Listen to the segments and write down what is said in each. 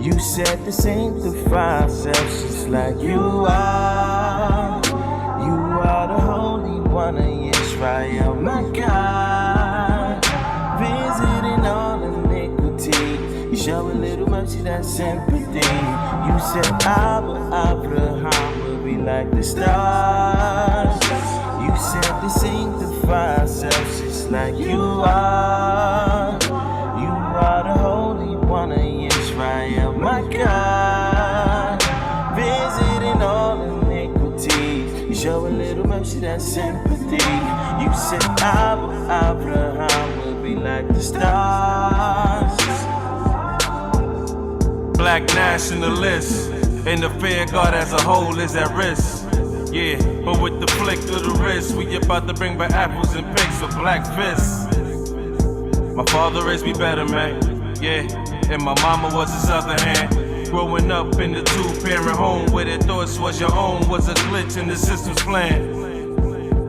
You said to sanctify ourselves just like you are. You are the Holy One of Yisrael, my God. Visiting all iniquity. You show a little mercy, that's sympathy. You said Abraham will be like the stars. You said to sanctify ourselves just like you are. You are the Holy One of Yisrael, my God. Visiting all iniquities. You show a little mercy, that's sympathy. You said Abraham will be like the stars. Black nationalists, and the fear God as a whole is at risk. Yeah, but with the flick of the wrist, we about to bring back apples and pigs with black fists. My father raised me better, man. Yeah, and my mama was his other hand. Growing up in the two-parent home where their thoughts was your own was a glitch in the system's plan.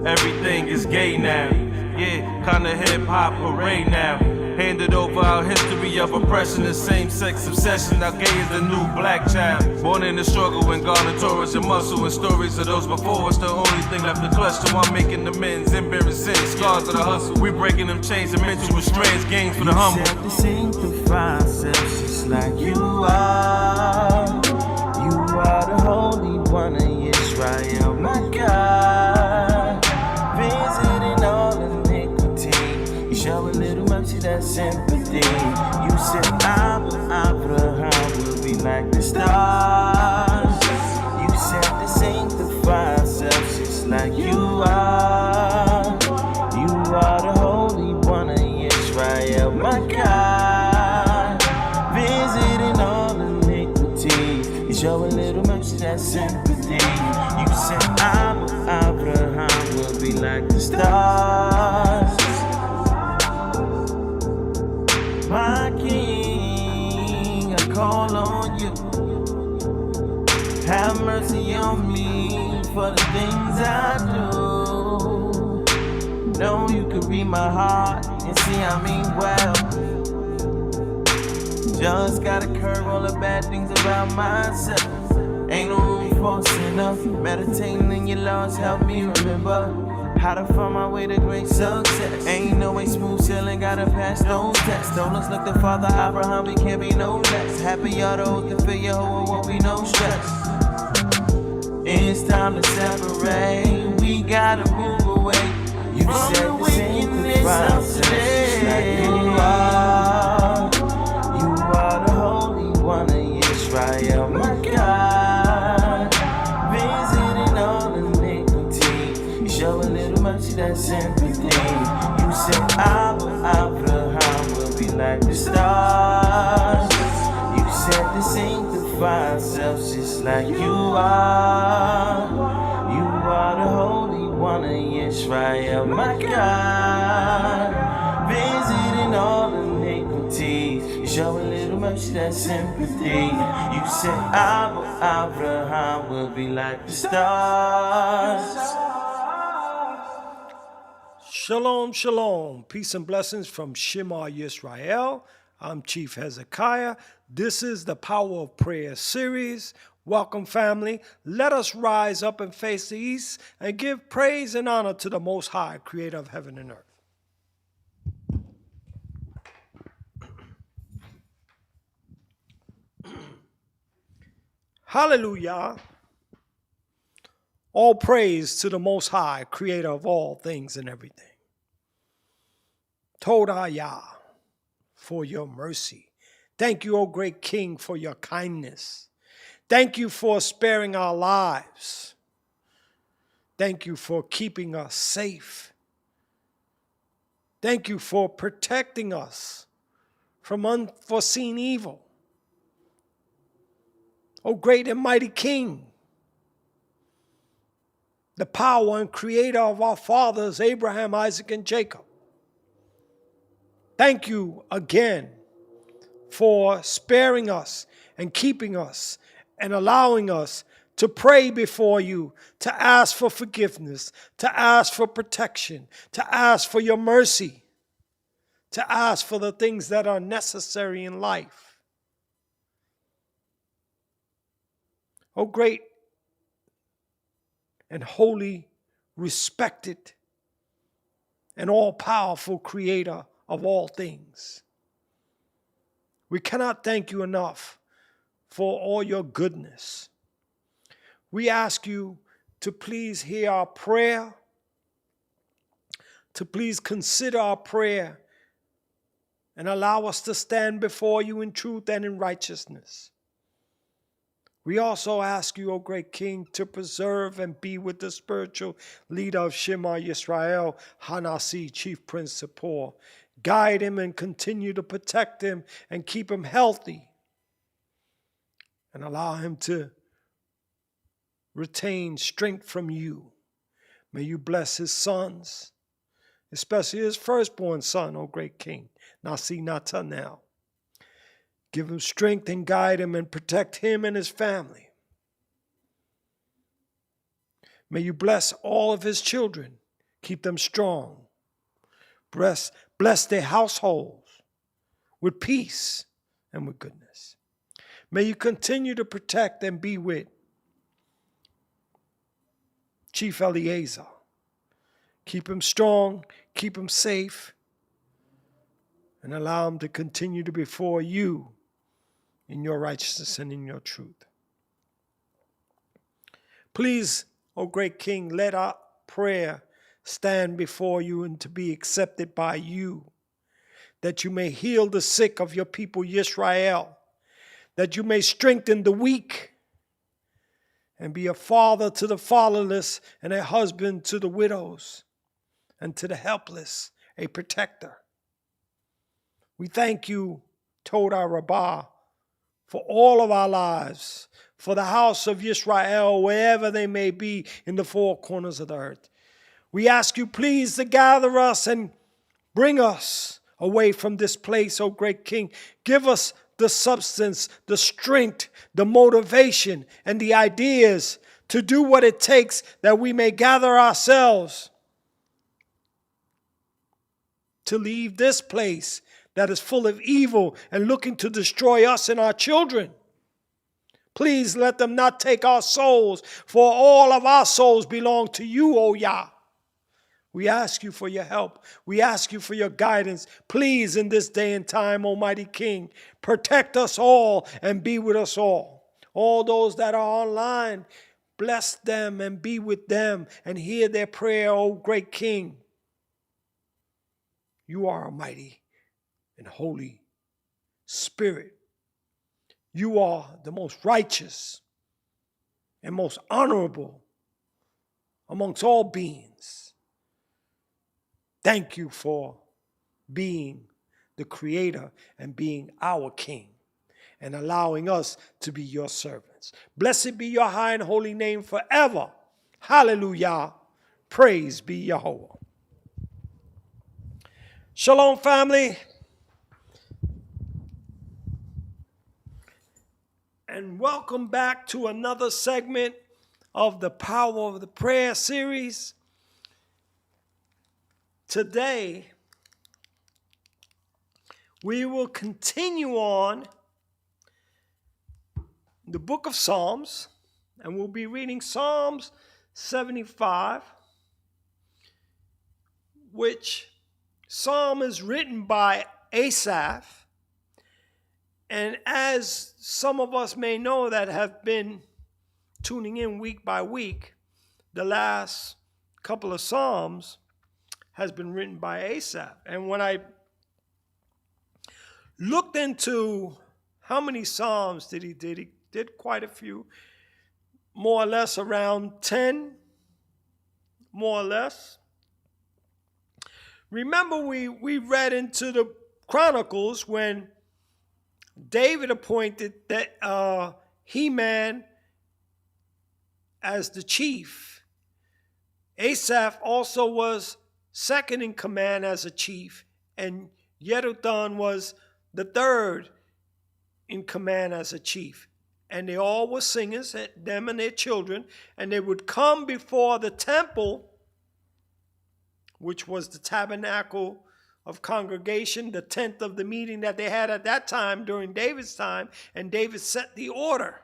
Everything is gay now. Yeah, kinda hip-hop parade now. Handed over our history of oppression and same-sex obsession. Now gay is the new black child. Born in the struggle when garnered Taurus and muscle and stories of those before us. The only thing left to clutch to I'm making amends, embarrassing scars of the hustle. We breaking them chains and mental restraints, gains for the humble. You said to sanctify ourselves just like you are. You are the Holy One of Yisrael, my God. Visiting all iniquity. You show a little mercy, that's sympathy. You said Abraham will be like the stars. You said to sanctify ourselves just like you are. You are the Holy One of Yisrael, my God. Visiting all iniquity. You show a little mercy, that's sympathy. You said Abraham will be like the stars. My King, I call on you. Have mercy on me for the things I do. Know you could read my heart and see I mean well. Just gotta curb all the bad things about myself. Ain't no room for sinner. Meditating in your laws help me remember how to find my way to great success. Ain't no way smooth sailing, gotta pass those tests. Don't look like the father Abraham, we can't be no less. Happy are those that feel your whole, won't be no stress. It's time to separate, we gotta move away. You said the sanctify ourselves like you are. You are the Holy One of Yisrael, my God. Visiting all iniquity. You show a little mercy, that's sympathy. You said Abraham will be like the stars. You said to sanctify ourselves just like you are. You are the Holy One of Yisrael, my God. Visiting all iniquities. You show a little mercy, that's sympathy. You said Abraham will be like the stars. Shalom, shalom. Peace and blessings from Shema Yisrael. I'm Chief Hezekiah. This is the Power of Prayer series. Welcome, family. Let us rise up and face the east and give praise and honor to the Most High, creator of heaven and earth. Hallelujah. All praise to the Most High, creator of all things and everything. HezekiYAH, for your mercy. Thank you, O great King, for your kindness. Thank you for sparing our lives. Thank you for keeping us safe. Thank you for protecting us from unforeseen evil. O great and mighty King, the power and creator of our fathers, Abraham, Isaac, and Jacob. Thank you again for sparing us and keeping us and allowing us to pray before you, to ask for forgiveness, to ask for protection, to ask for your mercy, to ask for the things that are necessary in life. O great and holy, respected, and all-powerful creator of all things. We cannot thank you enough for all your goodness. We ask you to please hear our prayer, to please consider our prayer, and allow us to stand before you in truth and in righteousness. We also ask you, O great King, to preserve and be with the spiritual leader of Shema Yisrael, Hanasi, Chief Prince Sapor. Guide him and continue to protect him and keep him healthy. And allow him to retain strength from you. May you bless his sons, especially his firstborn son, O great King, Nasi Natanel. Give him strength and guide him and protect him and his family. May you bless all of his children. Keep them strong. Bless their households with peace and with goodness. May you continue to protect and be with Chief Eliezer. Keep him strong, keep him safe, and allow him to continue to be before you in your righteousness and in your truth. Please, O great King, let our prayer stand before you and to be accepted by you, that you may heal the sick of your people, Yisrael, that you may strengthen the weak and be a father to the fatherless and a husband to the widows and to the helpless, a protector. We thank you, Todah Rabbah, for all of our lives, for the house of Yisrael, wherever they may be in the four corners of the earth. We ask you, please, to gather us and bring us away from this place, O great King. Give us the substance, the strength, the motivation, and the ideas to do what it takes that we may gather ourselves to leave this place that is full of evil and looking to destroy us and our children. Please let them not take our souls, for all of our souls belong to you, O Yah. We ask you for your help. We ask you for your guidance. Please, in this day and time, Almighty King, protect us all and be with us all. All those that are online, bless them and be with them and hear their prayer, O great King. You are almighty and Holy Spirit. You are the most righteous and most honorable amongst all beings. Thank you for being the creator and being our King and allowing us to be your servants. Blessed be your high and holy name forever. Hallelujah. Praise be Yahweh. Shalom, family. And welcome back to another segment of the Power of the Prayer series. Today, we will continue on the book of Psalms, and we'll be reading Psalms 75, which psalm is written by Asaph. And as some of us may know that have been tuning in week by week, the last couple of psalms has been written by Asaph. And when I looked into how many psalms did he did quite a few, more or less around 10, more or less. Remember we read into the Chronicles when David appointed that Heman as the chief. Asaph also was second in command as a chief, and Yeduthun was the third in command as a chief. And they all were singers, them and their children, and they would come before the temple, which was the tabernacle of congregation, the tent of the meeting that they had at that time during David's time, and David set the order.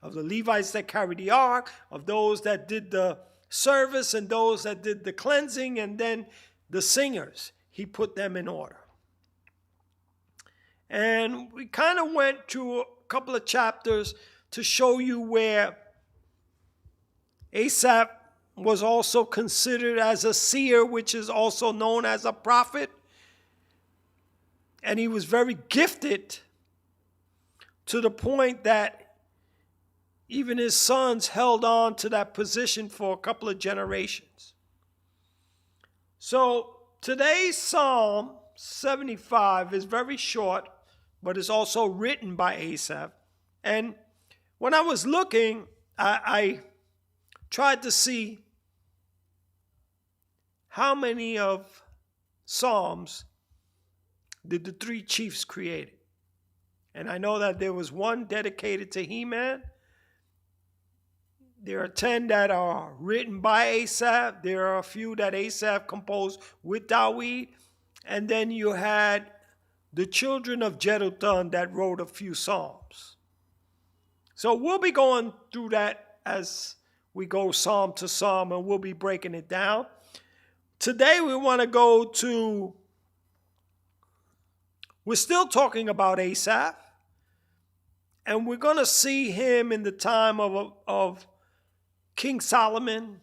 of the Levites that carried the ark, of those that did the service and those that did the cleansing, and then the singers. He put them in order. And we kind of went through a couple of chapters to show you where Asaph was also considered as a seer, which is also known as a prophet. And he was very gifted to the point that even his sons held on to that position for a couple of generations. So today's Psalm 75 is very short, but it's also written by Asaph. And when I was looking, I tried to see how many of Psalms did the three chiefs create. And I know that there was one dedicated to Heman. There are 10 that are written by Asaph. There are a few that Asaph composed with Dawid. And then you had the children of Jeduthun that wrote a few psalms. So we'll be going through that as we go psalm to psalm, and we'll be breaking it down. Today we want to go to, we're still talking about Asaph, and we're going to see him in the time of King Solomon,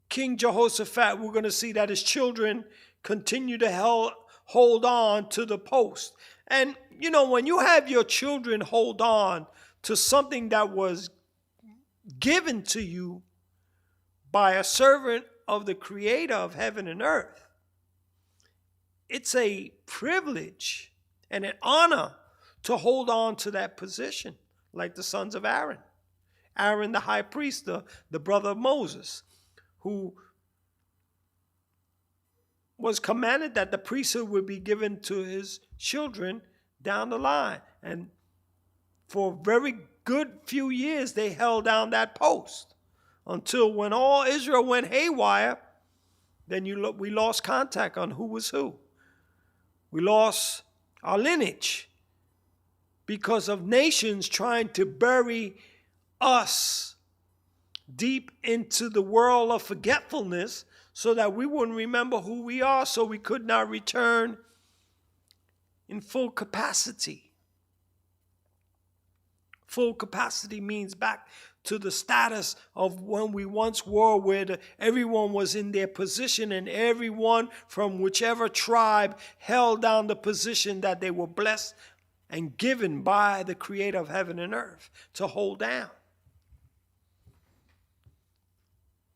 King Jehoshaphat. We're going to see that his children continue to hold on to the post. And, you know, when you have your children hold on to something that was given to you by a servant of the Creator of heaven and earth, it's a privilege and an honor to hold on to that position, like the sons of Aaron. Aaron, the high priest, the brother of Moses, who was commanded that the priesthood would be given to his children down the line. And for a very good few years, they held down that post until when all Israel went haywire, then we lost contact on who was who. We lost our lineage because of nations trying to bury us deep into the world of forgetfulness so that we wouldn't remember who we are, so we could not return in full capacity. Full capacity means back to the status of when we once were, where everyone was in their position and everyone from whichever tribe held down the position that they were blessed and given by the Creator of heaven and earth to hold down.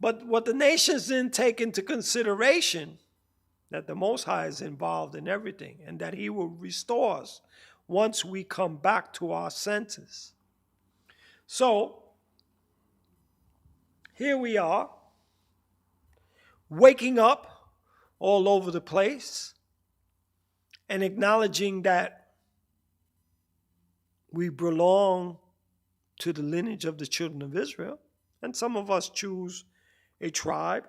But what the nations didn't take into consideration, that the Most High is involved in everything and that he will restore us once we come back to our senses. So, here we are, waking up all over the place and acknowledging that we belong to the lineage of the children of Israel. And some of us choose a tribe.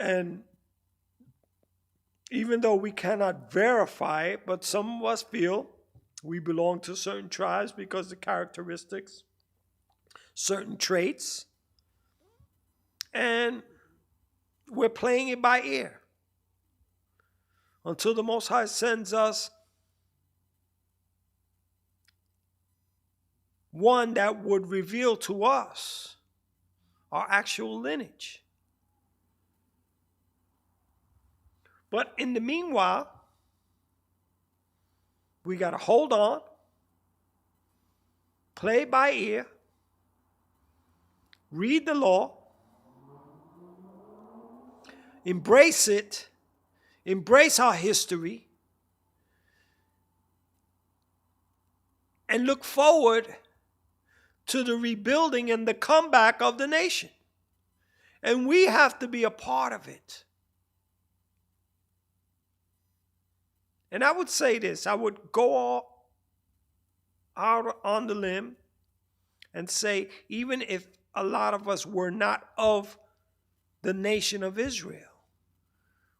And even though we cannot verify it, but some of us feel we belong to certain tribes because the characteristics, certain traits, and we're playing it by ear until the Most High sends us one that would reveal to us our actual lineage. But in the meanwhile, we got to hold on, play by ear, read the law, embrace it, embrace our history, and look forward to the rebuilding and the comeback of the nation. And we have to be a part of it. And I would say this, I would go out on the limb and say, even if a lot of us were not of the nation of Israel,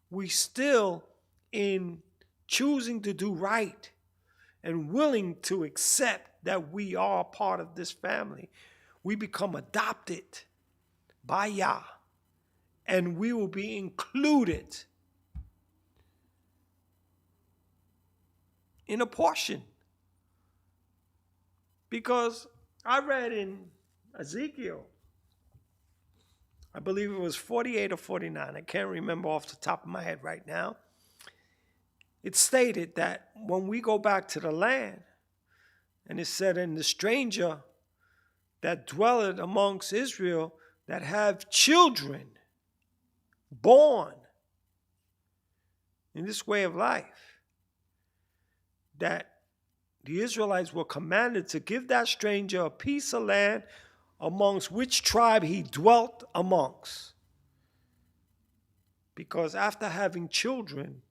we still, in choosing to do right and willing to accept that we are part of this family, we become adopted by Yah, and we will be included in a portion. Because I read in Ezekiel, I believe it was 48 or 49, I can't remember off the top of my head right now. It stated that when we go back to the land, and it said, "And the stranger that dwelleth amongst Israel that have children born in this way of life," that the Israelites were commanded to give that stranger a piece of land amongst which tribe he dwelt amongst. Because after having children,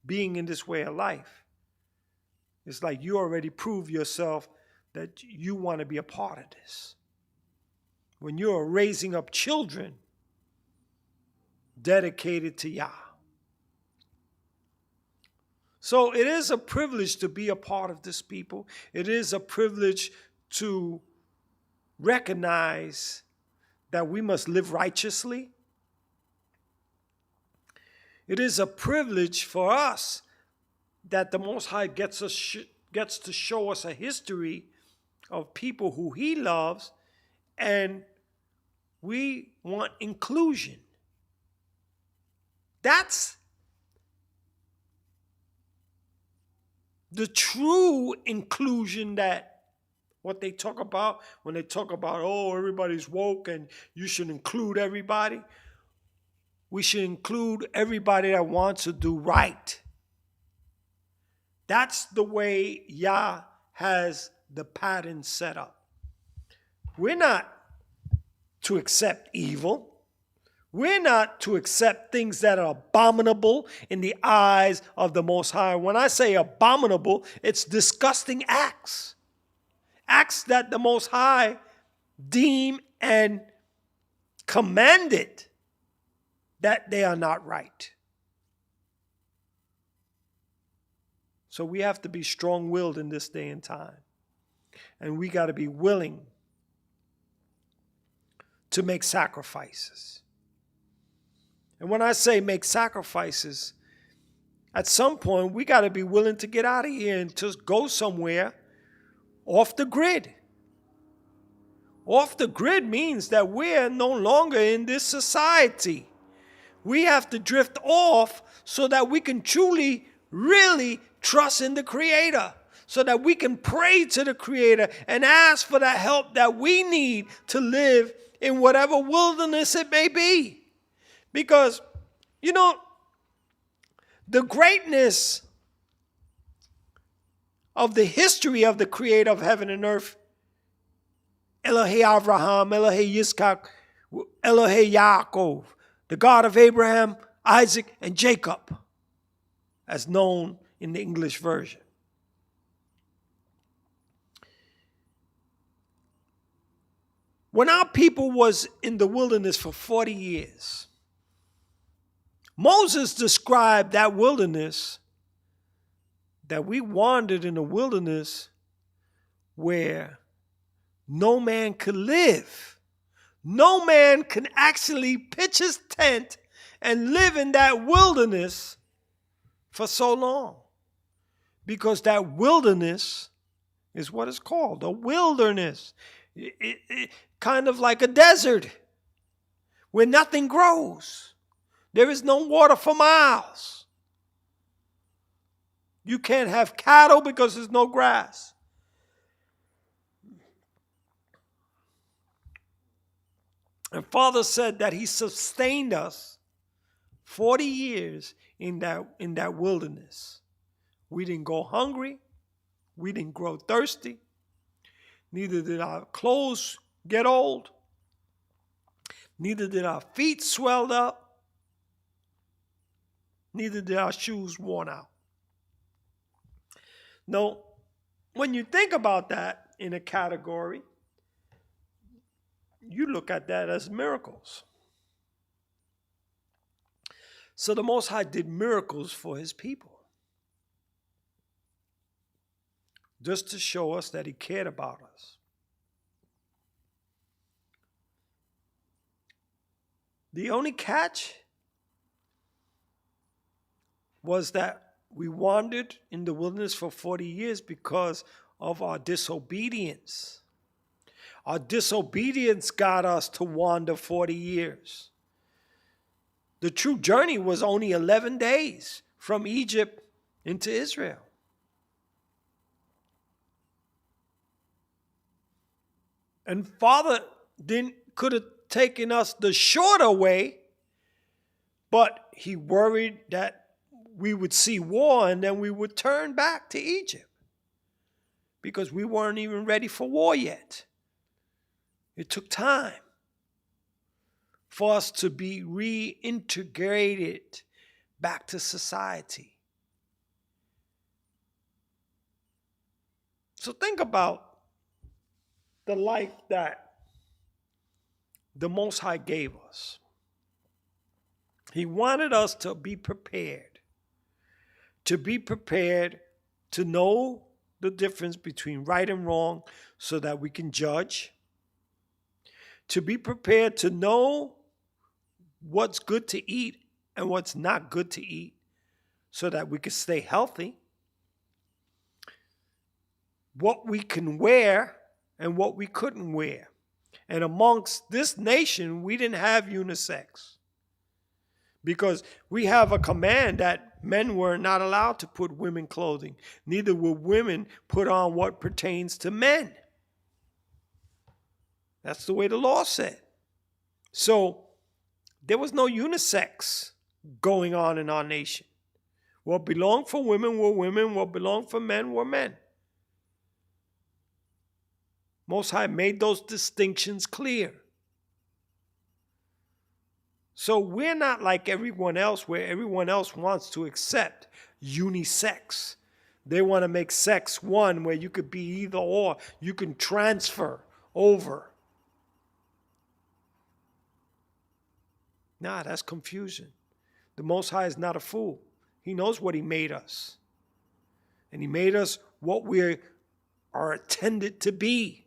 being in this way of life, it's like you already prove yourself that you want to be a part of this. When you're raising up children dedicated to Yah. So it is a privilege to be a part of this people. It is a privilege to recognize that we must live righteously. It is a privilege for us that the Most High gets to show us a history of people who He loves, and we want inclusion. That's the true inclusion, that what they talk about when they talk about, oh, everybody's woke and you should include everybody. We should include everybody that wants to do right. That's the way Yah has the pattern set up. We're not to accept evil. We're not to accept things that are abominable in the eyes of the Most High. When I say abominable, it's disgusting acts. Acts that the Most High deem and commanded that they are not right. So we have to be strong-willed in this day and time. And we got to be willing to make sacrifices. And when I say make sacrifices, at some point we got to be willing to get out of here and just go somewhere off the grid. Off the grid means that we're no longer in this society. We have to drift off so that we can truly, really trust in the Creator, so that we can pray to the Creator and ask for that help that we need to live in whatever wilderness it may be. Because, you know, the greatness of the history of the Creator of heaven and earth, Elohei Abraham, Elohei Yitzchak, Elohei Yaakov, the God of Abraham, Isaac, and Jacob, as known in the English version. When our people was in the wilderness for 40 years, Moses described that wilderness, that we wandered in a wilderness where no man could live. No man can actually pitch his tent and live in that wilderness for so long. Because that wilderness is what it's called, a wilderness. Kind of like a desert where nothing grows. There is no water for miles. You can't have cattle because there's no grass. And Father said that He sustained us 40 years in that wilderness. We didn't go hungry. We didn't grow thirsty. Neither did our clothes get old. Neither did our feet swell up. Neither did our shoes worn out. Now, when you think about that in a category, you look at that as miracles. So the Most High did miracles for His people. just to show us that he cared about us. The only catch was that we wandered in the wilderness for 40 years because of our disobedience. Our disobedience got us to wander 40 years. The true journey was only 11 days from Egypt into Israel. And Father could have taken us the shorter way, but he worried that we would see war and then we would turn back to Egypt because we weren't even ready for war yet. It took time for us to be reintegrated back to society. So think about the life that the Most High gave us. He wanted us to be prepared to know the difference between right and wrong so that we can judge, to be prepared to know what's good to eat and what's not good to eat so that we can stay healthy, what we can wear and what we couldn't wear. And amongst this nation, we didn't have unisex because we have a command that men were not allowed to put women clothing. Neither will women put on what pertains to men. That's the way the law said. So there was no unisex going on in our nation. What belonged for women were women. What belonged for men were men. Most High made those distinctions clear. So we're not like everyone else where everyone else wants to accept unisex. They want to make sex one where you could be either or. You can transfer over. Nah, that's confusion. The Most High is not a fool. He knows what he made us. And he made us what we are intended to be.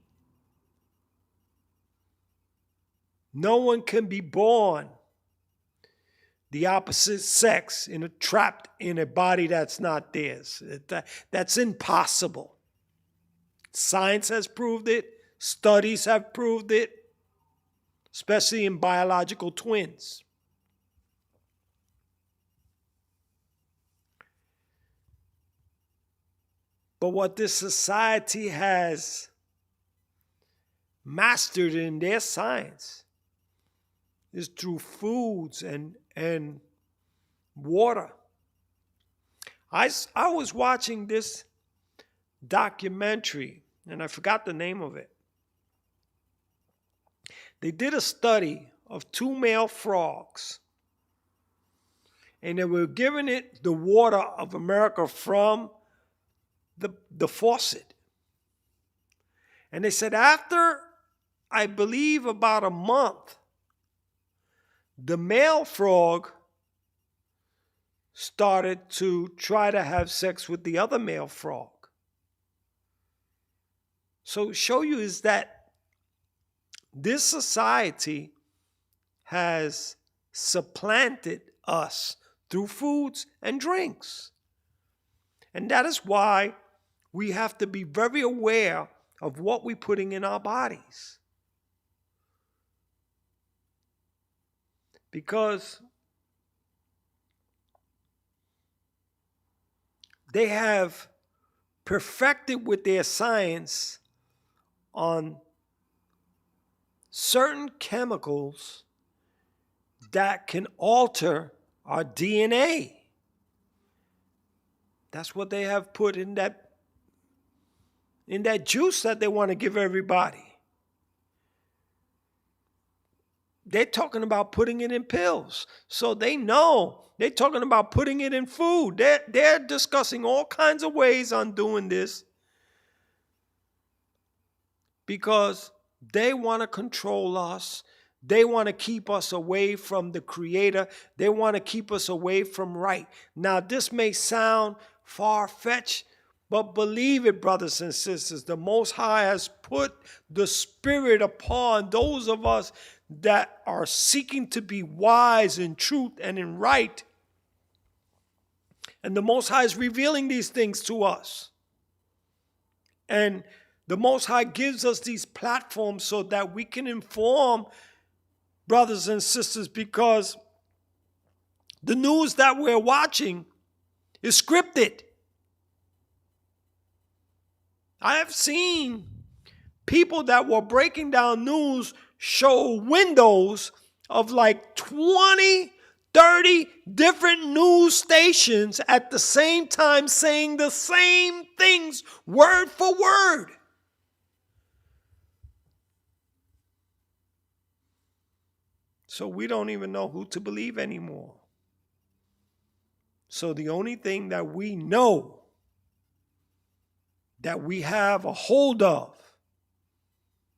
No one can be born the opposite sex trapped in a body that's not theirs. That's impossible. Science has proved it. Studies have proved it, especially in biological twins. But what this society has mastered in their science is through foods and water. I was watching this documentary, and I forgot the name of it. They did a study of 2 male frogs, and they were giving it the water of America from the faucet. And they said after, I believe, about a month, the male frog started to try to have sex with the other male frog. So show you is that this society has supplanted us through foods and drinks. And that is why we have to be very aware of what we're putting in our bodies. Because they have perfected with their science on certain chemicals that can alter our DNA. That's what they have put in that juice that they want to give everybody. They're talking about putting it in pills. So they know. They're talking about putting it in food. They're discussing all kinds of ways on doing this because they want to control us. They want to keep us away from the Creator. They want to keep us away from right. Now, this may sound far-fetched, But believe it, brothers and sisters, the Most High has put the Spirit upon those of us that are seeking to be wise in truth and in right. And the Most High is revealing these things to us. And the Most High gives us these platforms so that we can inform brothers and sisters, because the news that we're watching is scripted. I have seen people that were breaking down news show windows of like 20, 30 different news stations at the same time saying the same things word for word. So we don't even know who to believe anymore. So the only thing that we know that we have a hold of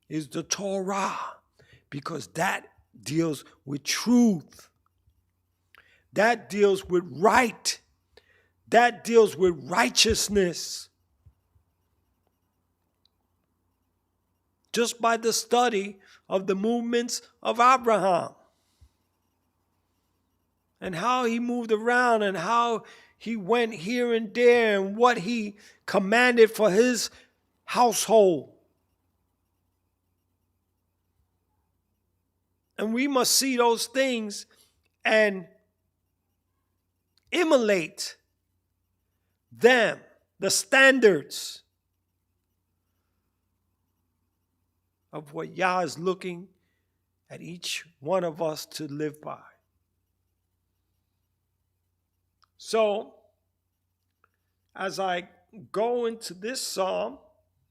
is the Torah, because that deals with truth. That deals with right. That deals with righteousness. Just by the study of the movements of Abraham and how he moved around and how he went here and there and what he commanded for his household. And we must see those things and emulate them, the standards of what Yah is looking at each one of us to live by. So, as I go into this psalm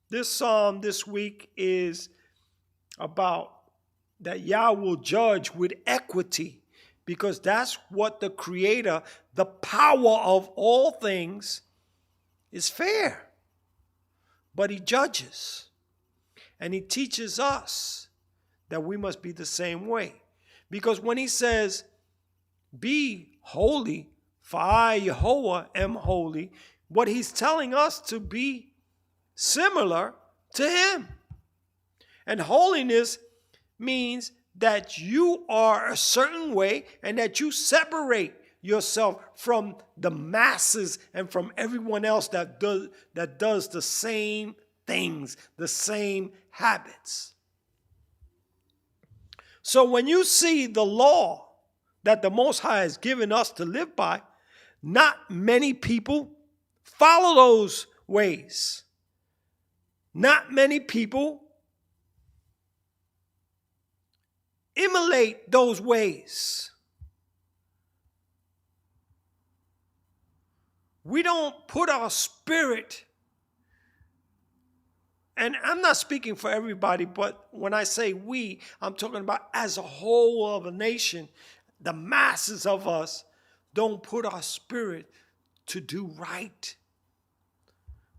this week is about that Yah will judge with equity, because that's what the Creator, the power of all things, is fair. But He judges, and He teaches us that we must be the same way. Because when He says, be holy, for I, Yahweh, am holy, what He's telling us to be similar to Him. And holiness means that you are a certain way and that you separate yourself from the masses and from everyone else that does the same things, the same habits. So when you see the law that the Most High has given us to live by, not many people follow those ways. Not many people emulate those ways. We don't put our spirit, and I'm not speaking for everybody, but when I say we, I'm talking about as a whole of a nation. The masses of us don't put our spirit to do right,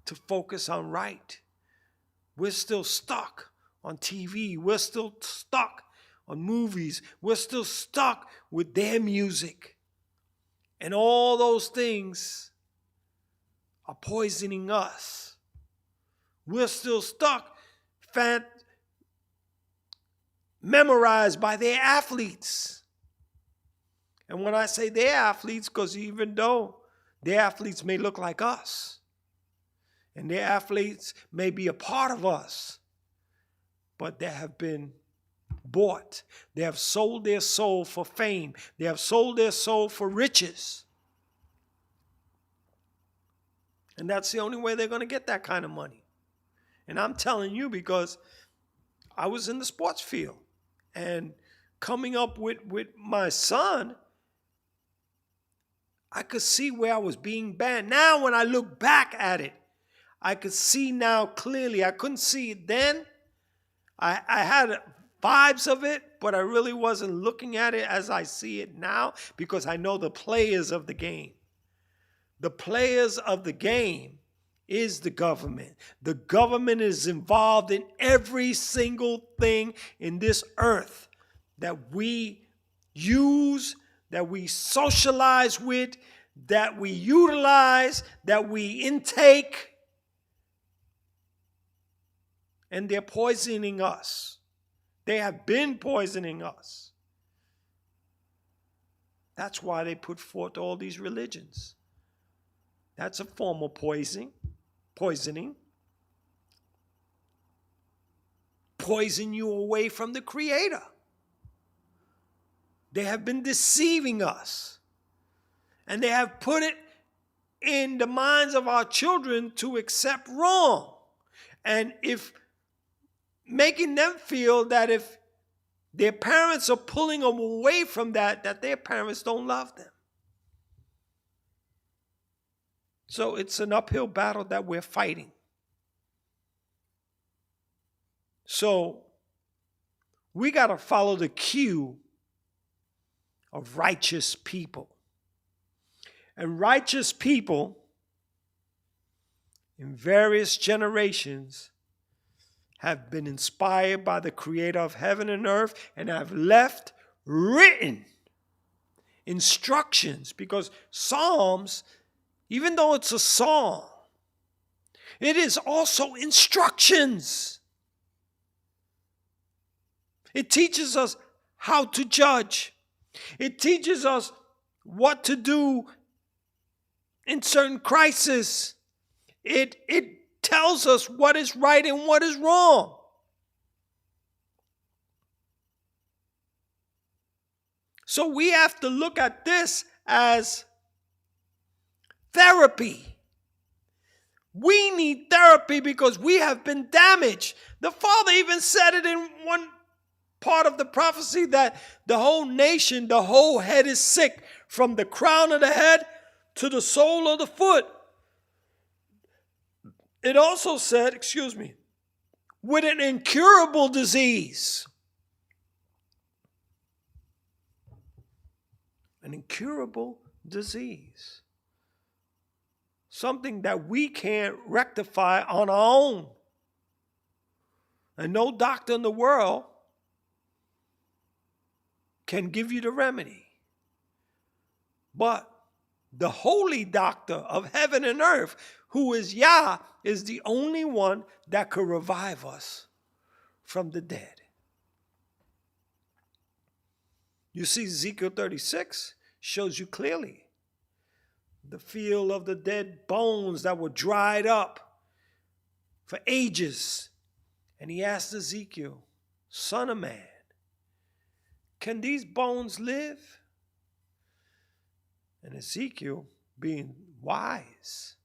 to focus on right. We're still stuck on TV. We're still stuck on movies. We're still stuck with their music. And all those things are poisoning us. We're still stuck, memorized by their athletes. And when I say their athletes, because even though their athletes may look like us, and their athletes may be a part of us, but they have been bought. They have sold their soul for fame. They have sold their soul for riches. And that's the only way they're going to get that kind of money. And I'm telling you, because I was in the sports field, and coming up with my son, I could see where I was being banned. Now when I look back at it, I could see now clearly. I couldn't see it then. I had vibes of it, but I really wasn't looking at it as I see it now, because I know the players of the game. The players of the game is the government. The government is involved in every single thing in this earth that we use, that we socialize with, that we utilize, that we intake. And they're poisoning us. They have been poisoning us. That's why they put forth all these religions. That's a form of poisoning. Poison you away from the Creator. They have been deceiving us. And they have put it in the minds of our children to accept wrong. And if making them feel that if their parents are pulling them away from that their parents don't love them. So it's an uphill battle that we're fighting. So we got to follow the cue of righteous people. And righteous people in various generations have been inspired by the Creator of heaven and earth and have left written instructions, because Psalms, even though it's a song, it is also instructions. It teaches us how to judge. It teaches us what to do in certain crises. It tells us what is right and what is wrong. So we have to look at this as therapy. We need therapy because we have been damaged. The Father even said it in one part of the prophecy that the whole nation, the whole head is sick, from the crown of the head to the sole of the foot. It also said, with an incurable disease. An incurable disease. Something that we can't rectify on our own. And no doctor in the world can give you the remedy. But the holy doctor of heaven and earth, who is Yah, is the only one that could revive us from the dead. You see, Ezekiel 36 shows you clearly the feel of the dead bones that were dried up for ages. And he asked Ezekiel, Son of man, can these bones live? And Ezekiel, being wise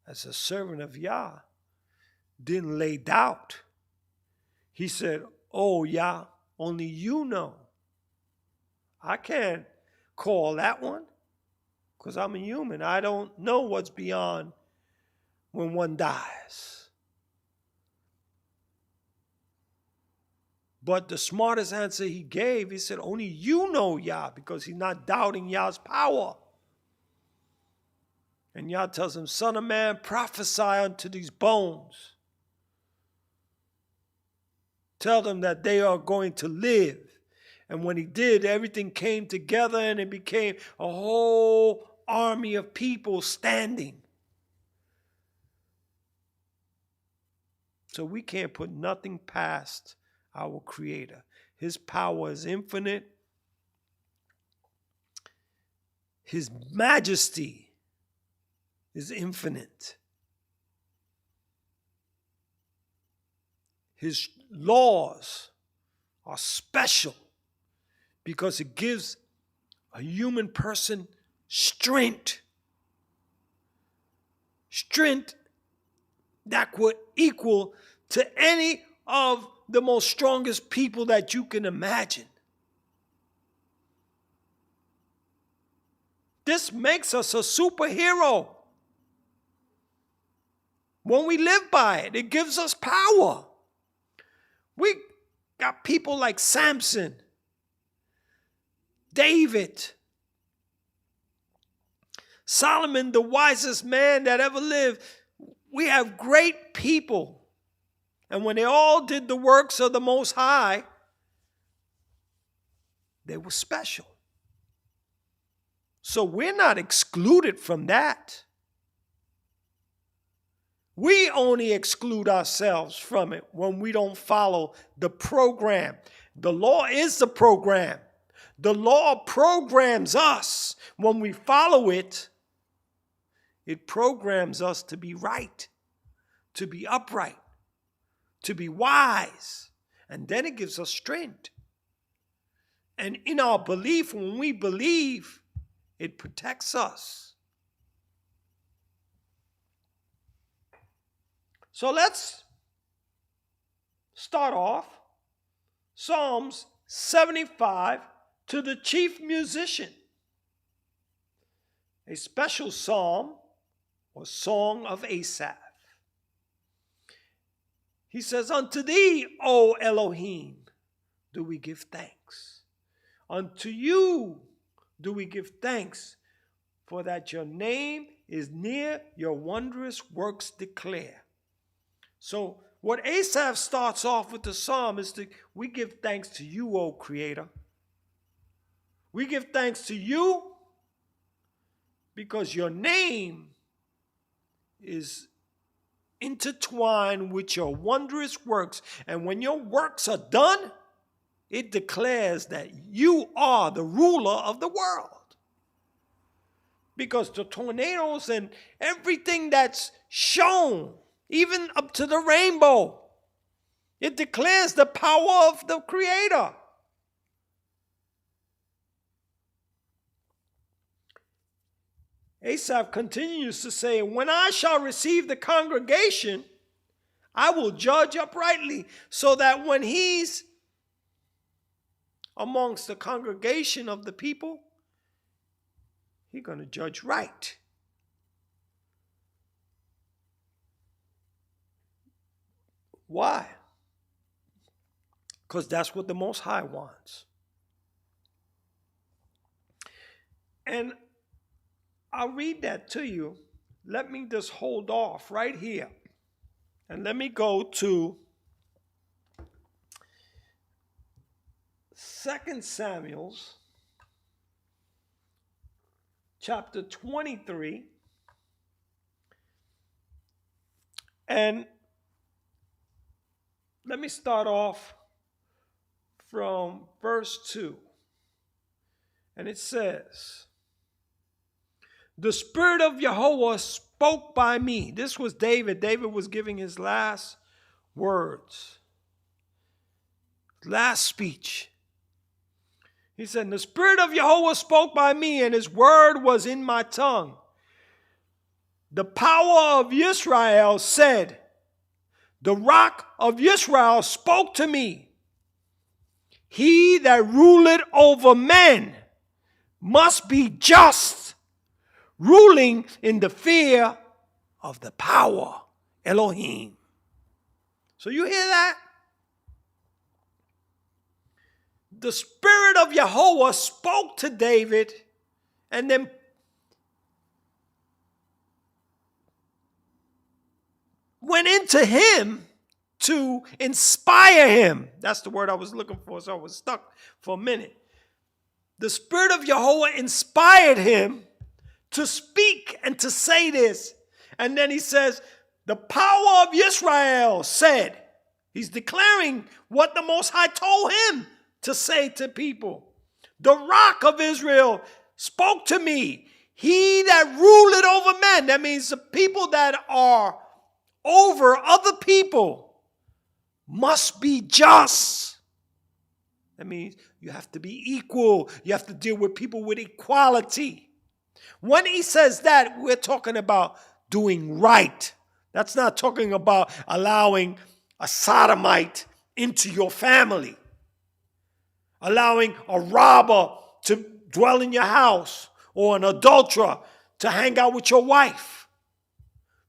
as a servant of Yah, didn't lay doubt. He said, oh, Yah, only you know. I can't call that one because I'm a human. I don't know what's beyond when one dies. But the smartest answer he gave, he said, only you know, Yah, because he's not doubting Yah's power. And Yah tells him, Son of man, prophesy unto these bones. Tell them that they are going to live. And when he did, everything came together and it became a whole army of people standing. So we can't put nothing past our Creator. His power is infinite. His majesty is infinite. His laws are special because it gives a human person strength. Strength that would equal to any of the most strongest people that you can imagine. This makes us a superhero. When we live by it, it gives us power. We got people like Samson, David, Solomon, the wisest man that ever lived. We have great people. And when they all did the works of the Most High, they were special. So we're not excluded from that. We only exclude ourselves from it when we don't follow the program. The law is the program. The law programs us. When we follow it, it programs us to be right, to be upright, to be wise. And then it gives us strength. And in our belief, when we believe, it protects us. So let's start off Psalms 75 to the chief musician. A special psalm or song of Asaph. He says, unto thee, O Elohim, do we give thanks. Unto you do we give thanks, for that your name is near, your wondrous works declare. So what Asaph starts off with the psalm is we give thanks to you, O Creator. We give thanks to you because your name is intertwined with your wondrous works. And when your works are done, it declares that you are the ruler of the world. Because the tornadoes and everything that's shown, even up to the rainbow, it declares the power of the Creator. Asaph continues to say, when I shall receive the congregation, I will judge uprightly, so that when he's amongst the congregation of the people, he's going to judge right. Why? Because that's what the Most High wants. And I'll read that to you. Let me just hold off right here. And let me go to 2 Samuel chapter 23. And let me start off from verse 2. And it says, the Spirit of Yahweh spoke by me. This was David. David was giving his last words, last speech. He said, the Spirit of Yahweh spoke by me, and his word was in my tongue. The power of Yisrael said, the rock of Yisrael spoke to me. He that ruleth over men must be just, ruling in the fear of the power, Elohim. So you hear that? The Spirit of Yahweh spoke to David and then went into him to inspire him. That's the word I was looking for, so I was stuck for a minute. The Spirit of Yahweh inspired him to speak and to say this. And then he says, the power of Yisrael said, he's declaring what the Most High told him to say to people. The rock of Israel spoke to me. He that ruleth over men. That means the people that are over other people must be just. That means you have to be equal. You have to deal with people with equality. When he says that, we're talking about doing right. That's not talking about allowing a sodomite into your family, allowing a robber to dwell in your house, or an adulterer to hang out with your wife.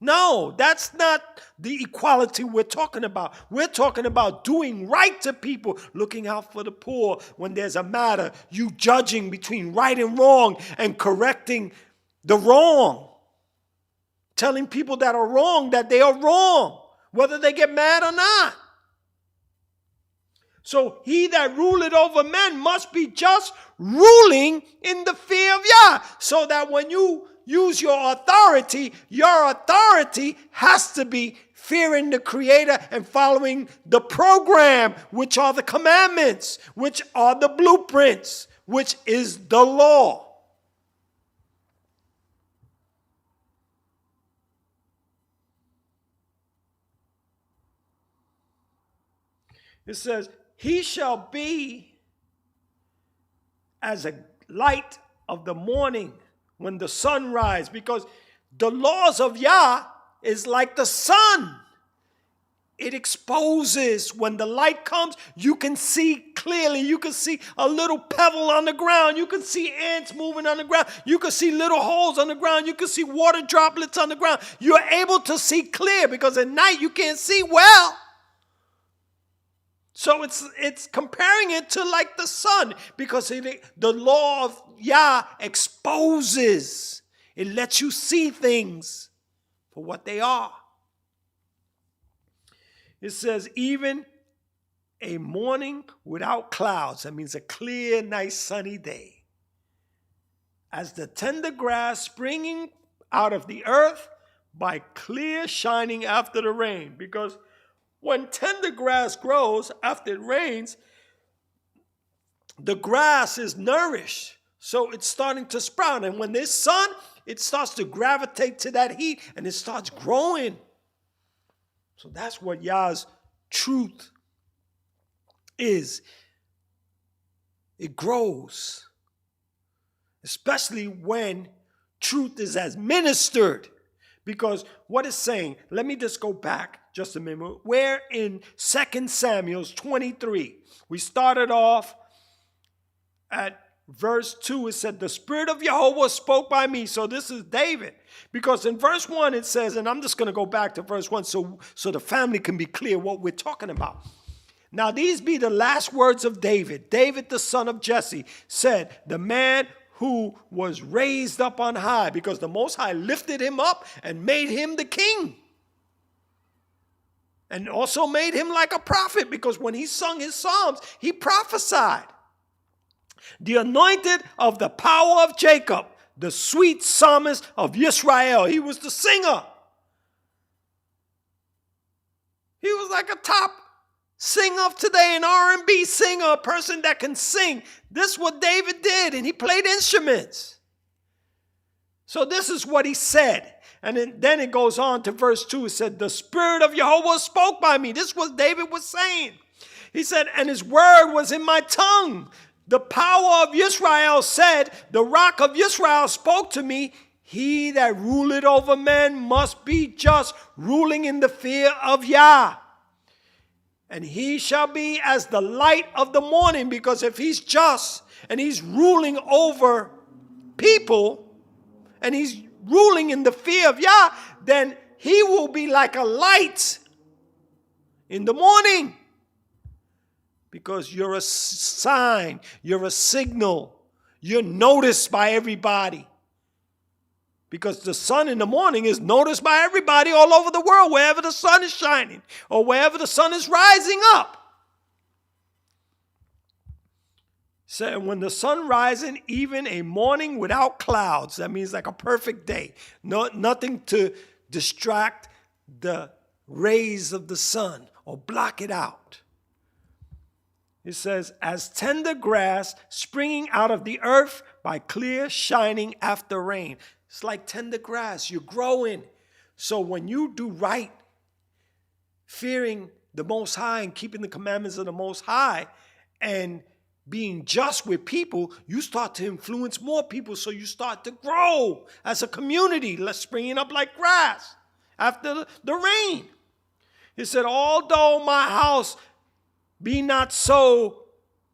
No, that's not the equality we're talking about. We're talking about doing right to people, looking out for the poor when there's a matter, you judging between right and wrong and correcting the wrong. Telling people that are wrong that they are wrong, whether they get mad or not. So he that ruleth over men must be just, ruling in the fear of Yah. So that when you use your authority has to be fearing the Creator and following the program, which are the commandments, which are the blueprints, which is the law. It says, he shall be as a light of the morning when the sun rises, because the laws of Yah is like the sun. It exposes. When the light comes, you can see clearly. You can see a little pebble on the ground. You can see ants moving on the ground. You can see little holes on the ground. You can see water droplets on the ground. You're able to see clear, because at night you can't see well. So it's comparing it to like the sun, because the law of Yah exposes. It lets you see things for what they are. It says, even a morning without clouds. That means a clear, nice, sunny day. As the tender grass springing out of the earth by clear shining after the rain. Because when tender grass grows after it rains, the grass is nourished. So it's starting to sprout. And when there's sun, it starts to gravitate to that heat and it starts growing. So that's what Yah's truth is. It grows. Especially when truth is administered. Because what it's saying, let me just go back just a minute. We're in 2 Samuel 23. We started off at verse 2. It said, the Spirit of Yahweh spoke by me. So this is David. Because in verse 1 it says, and I'm just going to go back to verse 1 so the family can be clear what we're talking about. Now these be the last words of David. David, the son of Jesse, said, the man who was raised up on high, because the Most High lifted him up and made him the king. And also made him like a prophet, because when he sung his psalms, he prophesied. The anointed of the power of Jacob, the sweet psalmist of Yisrael. He was the singer. He was like a top singer of today, an R&B singer, a person that can sing. This is what David did, and he played instruments. So this is what he said. And then it goes on to verse 2. It said, the Spirit of Yahweh spoke by me. This is what David was saying. He said, and his word was in my tongue. The power of Yisrael said, the rock of Yisrael spoke to me. He that ruleth over men must be just, ruling in the fear of Yah. And he shall be as the light of the morning, because if he's just and he's ruling over people and he's ruling in the fear of Yah, then he will be like a light in the morning. Because you're a sign, you're a signal, you're noticed by everybody. Because the sun in the morning is noticed by everybody all over the world, wherever the sun is shining or wherever the sun is rising up. So when the sun rising, even a morning without clouds, that means like a perfect day. Nothing to distract the rays of the sun or block it out. It says, as tender grass springing out of the earth by clear shining after rain. It's like tender grass. You're growing. So when you do right, fearing the Most High and keeping the commandments of the Most High and being just with people, you start to influence more people. So you start to grow as a community, springing up like grass after the rain. It said, although my house be not so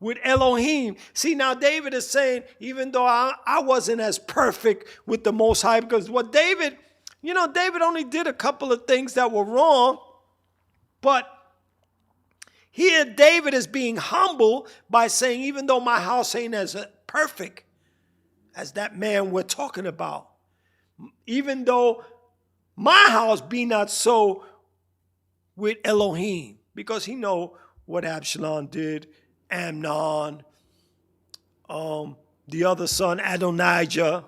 with Elohim. See, now David is saying, even though I wasn't as perfect with the Most High, because what David only did a couple of things that were wrong, but here David is being humble by saying, even though my house ain't as perfect as that man we're talking about, even though my house be not so with Elohim, because he know what Absalom did, Amnon, the other son, Adonijah,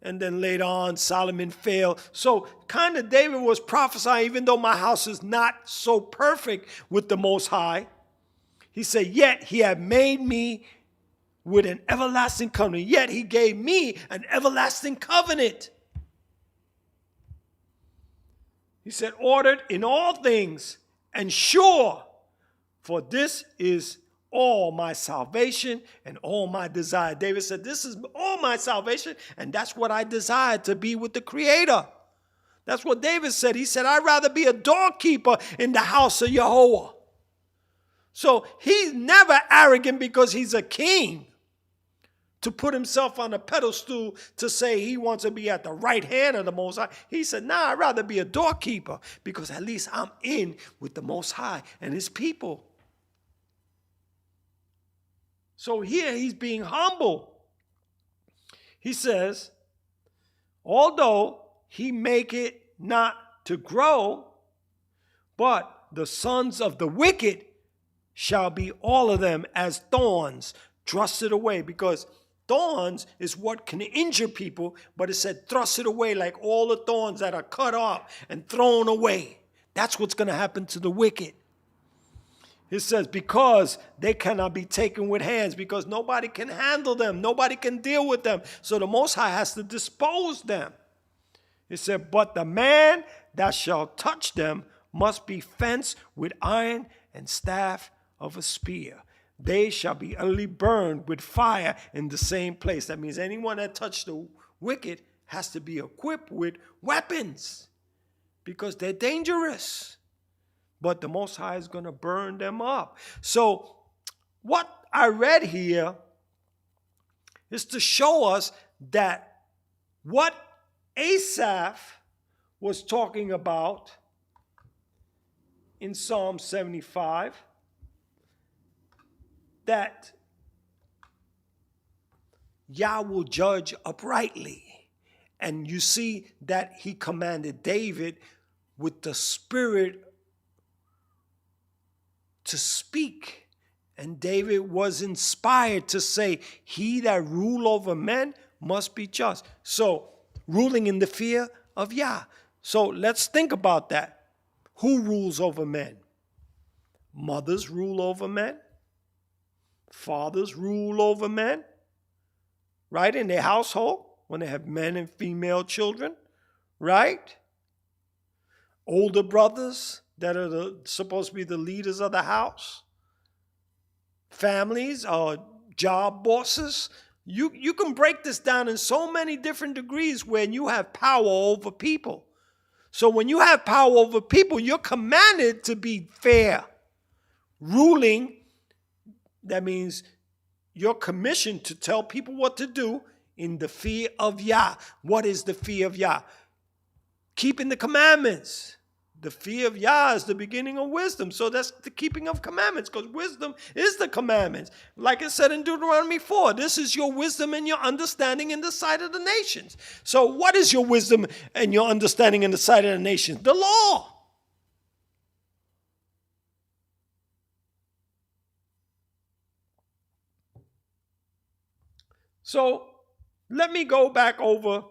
and then later on, Solomon failed. So kind of David was prophesying, even though my house is not so perfect with the Most High, he said, yet he had made me with an everlasting covenant. Yet he gave me an everlasting covenant. He said, ordered in all things and sure, for this is all my salvation and all my desire. David said, this is all my salvation, and that's what I desire, to be with the Creator. That's what David said. He said, I'd rather be a doorkeeper in the house of Yahweh. So he's never arrogant because he's a king, to put himself on a pedestal to say he wants to be at the right hand of the Most High. He said, nah, I'd rather be a doorkeeper because at least I'm in with the Most High and his people. So here he's being humble. He says, although he make it not to grow, but the sons of the wicked shall be all of them as thorns thrusted away. Because thorns is what can injure people, but it said thrusted away, like all the thorns that are cut off and thrown away. That's what's going to happen to the wicked. It says, because they cannot be taken with hands, because nobody can handle them. Nobody can deal with them. So the Most High has to dispose them. It said, but the man that shall touch them must be fenced with iron and staff of a spear. They shall be utterly burned with fire in the same place. That means anyone that touched the wicked has to be equipped with weapons because they're dangerous. But the Most High is going to burn them up. So what I read here is to show us that what Asaph was talking about in Psalm 75, that Yah will judge uprightly. And you see that he commanded David with the spirit to speak. And David was inspired to say, he that rule over men must be just. So, ruling in the fear of Yah. So, let's think about that. Who rules over men? Mothers rule over men. Fathers rule over men. Right? In their household, when they have men and female children. Right? Older brothers that are supposed to be the leaders of the house, families or job bosses. You can break this down in so many different degrees when you have power over people. So when you have power over people, you're commanded to be fair. Ruling, that means you're commissioned to tell people what to do in the fear of Yah. What is the fear of Yah? Keeping the commandments. The fear of Yah is the beginning of wisdom. So that's the keeping of commandments, because wisdom is the commandments. Like it said in Deuteronomy 4, this is your wisdom and your understanding in the sight of the nations. So what is your wisdom and your understanding in the sight of the nations? The law. So let me go back over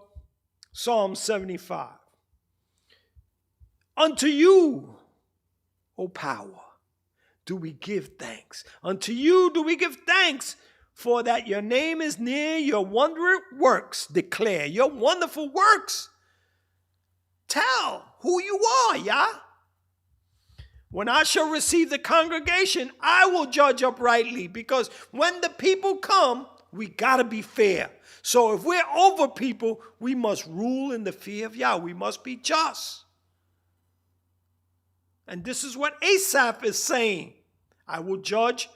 Psalm 75. Unto you, O power, do we give thanks. Unto you do we give thanks, for that your name is near, your wondrous works declare. Your wonderful works. Tell who you are, Yah. When I shall receive the congregation, I will judge uprightly, because when the people come, we got to be fair. So if we're over people, we must rule in the fear of Yah. We must be just. And this is what Asaph is saying. I will judge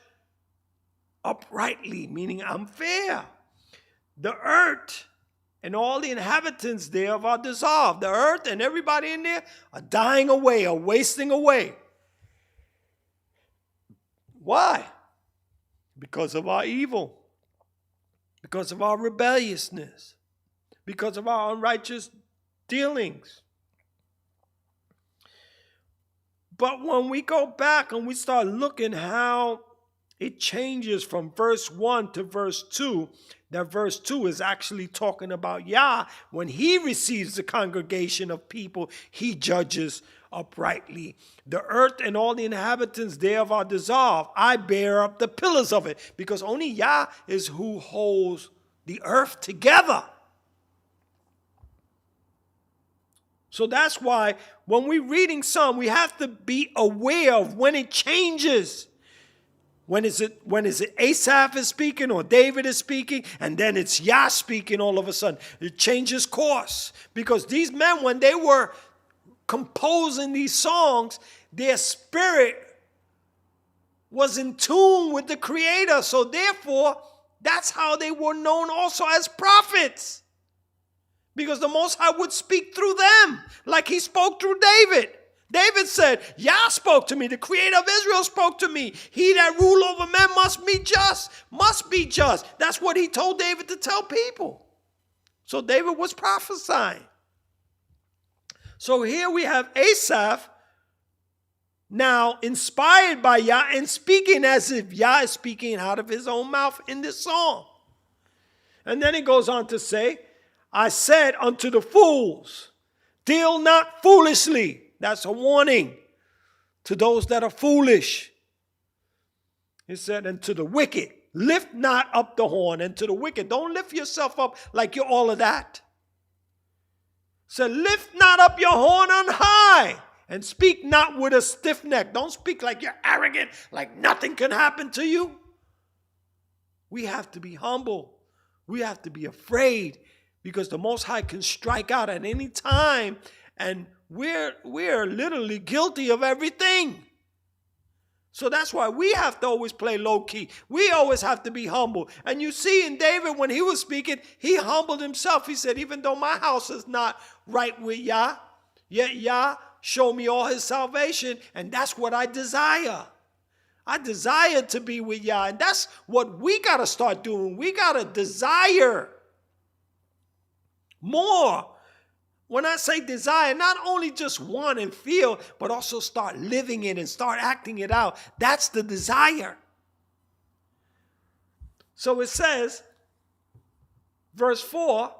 uprightly, meaning I'm fair. The earth and all the inhabitants thereof are dissolved. The earth and everybody in there are dying away, are wasting away. Why? Because of our evil. Because of our rebelliousness. Because of our unrighteous dealings. But when we go back and we start looking how it changes from verse 1 to verse 2, that verse 2 is actually talking about Yah. When he receives the congregation of people, he judges uprightly. The earth and all the inhabitants thereof are dissolved. I bear up the pillars of it. Because only Yah is who holds the earth together. So that's why when we're reading Psalm, we have to be aware of when it changes. When is it Asaph is speaking or David is speaking, and then it's Yah speaking all of a sudden. It changes course. Because these men, when they were composing these songs, their spirit was in tune with the Creator. So therefore, that's how they were known also as prophets. Because the Most High would speak through them, like he spoke through David. David said, Yah spoke to me, the Creator of Israel spoke to me. He that rule over men must be just. That's what he told David to tell people. So David was prophesying. So here we have Asaph now inspired by Yah and speaking as if Yah is speaking out of his own mouth in this song. And then he goes on to say, I said unto the fools, deal not foolishly. That's a warning to those that are foolish. He said, and to the wicked, lift not up the horn. And to the wicked, don't lift yourself up like you're all of that. He said, lift not up your horn on high, and speak not with a stiff neck. Don't speak like you're arrogant, like nothing can happen to you. We have to be humble. We have to be afraid, because the Most High can strike out at any time, and we're literally guilty of everything. So that's why we have to always play low key. We always have to be humble. And you see in David, when he was speaking, he humbled himself. He said, even though my house is not right with Yah, yet Yah showed me all his salvation, and that's what I desire. I desire to be with Yah, and that's what we got to start doing. We got to desire more. When I say desire, not only just want and feel, but also start living it and start acting it out. That's the desire. So it says, verse 4,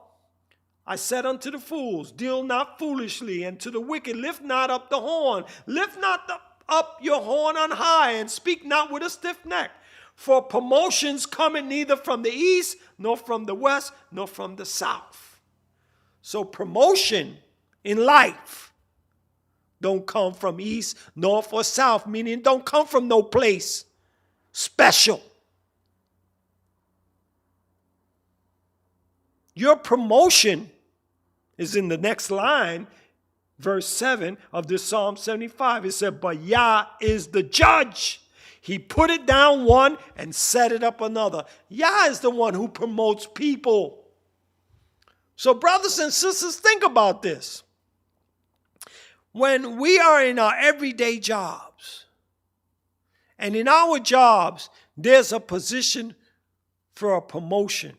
I said unto the fools, deal not foolishly, and to the wicked, lift not up the horn. Lift not up your horn on high, and speak not with a stiff neck. For promotions cometh neither from the east, nor from the west, nor from the south. So promotion in life don't come from east, north, or south, meaning don't come from no place special. Your promotion is in the next line, verse 7 of this Psalm 75. It said, but Yah is the judge. He put it down one and set it up another. Yah is the one who promotes people. So brothers and sisters, think about this. When we are in our everyday jobs, and in our jobs, there's a position for a promotion.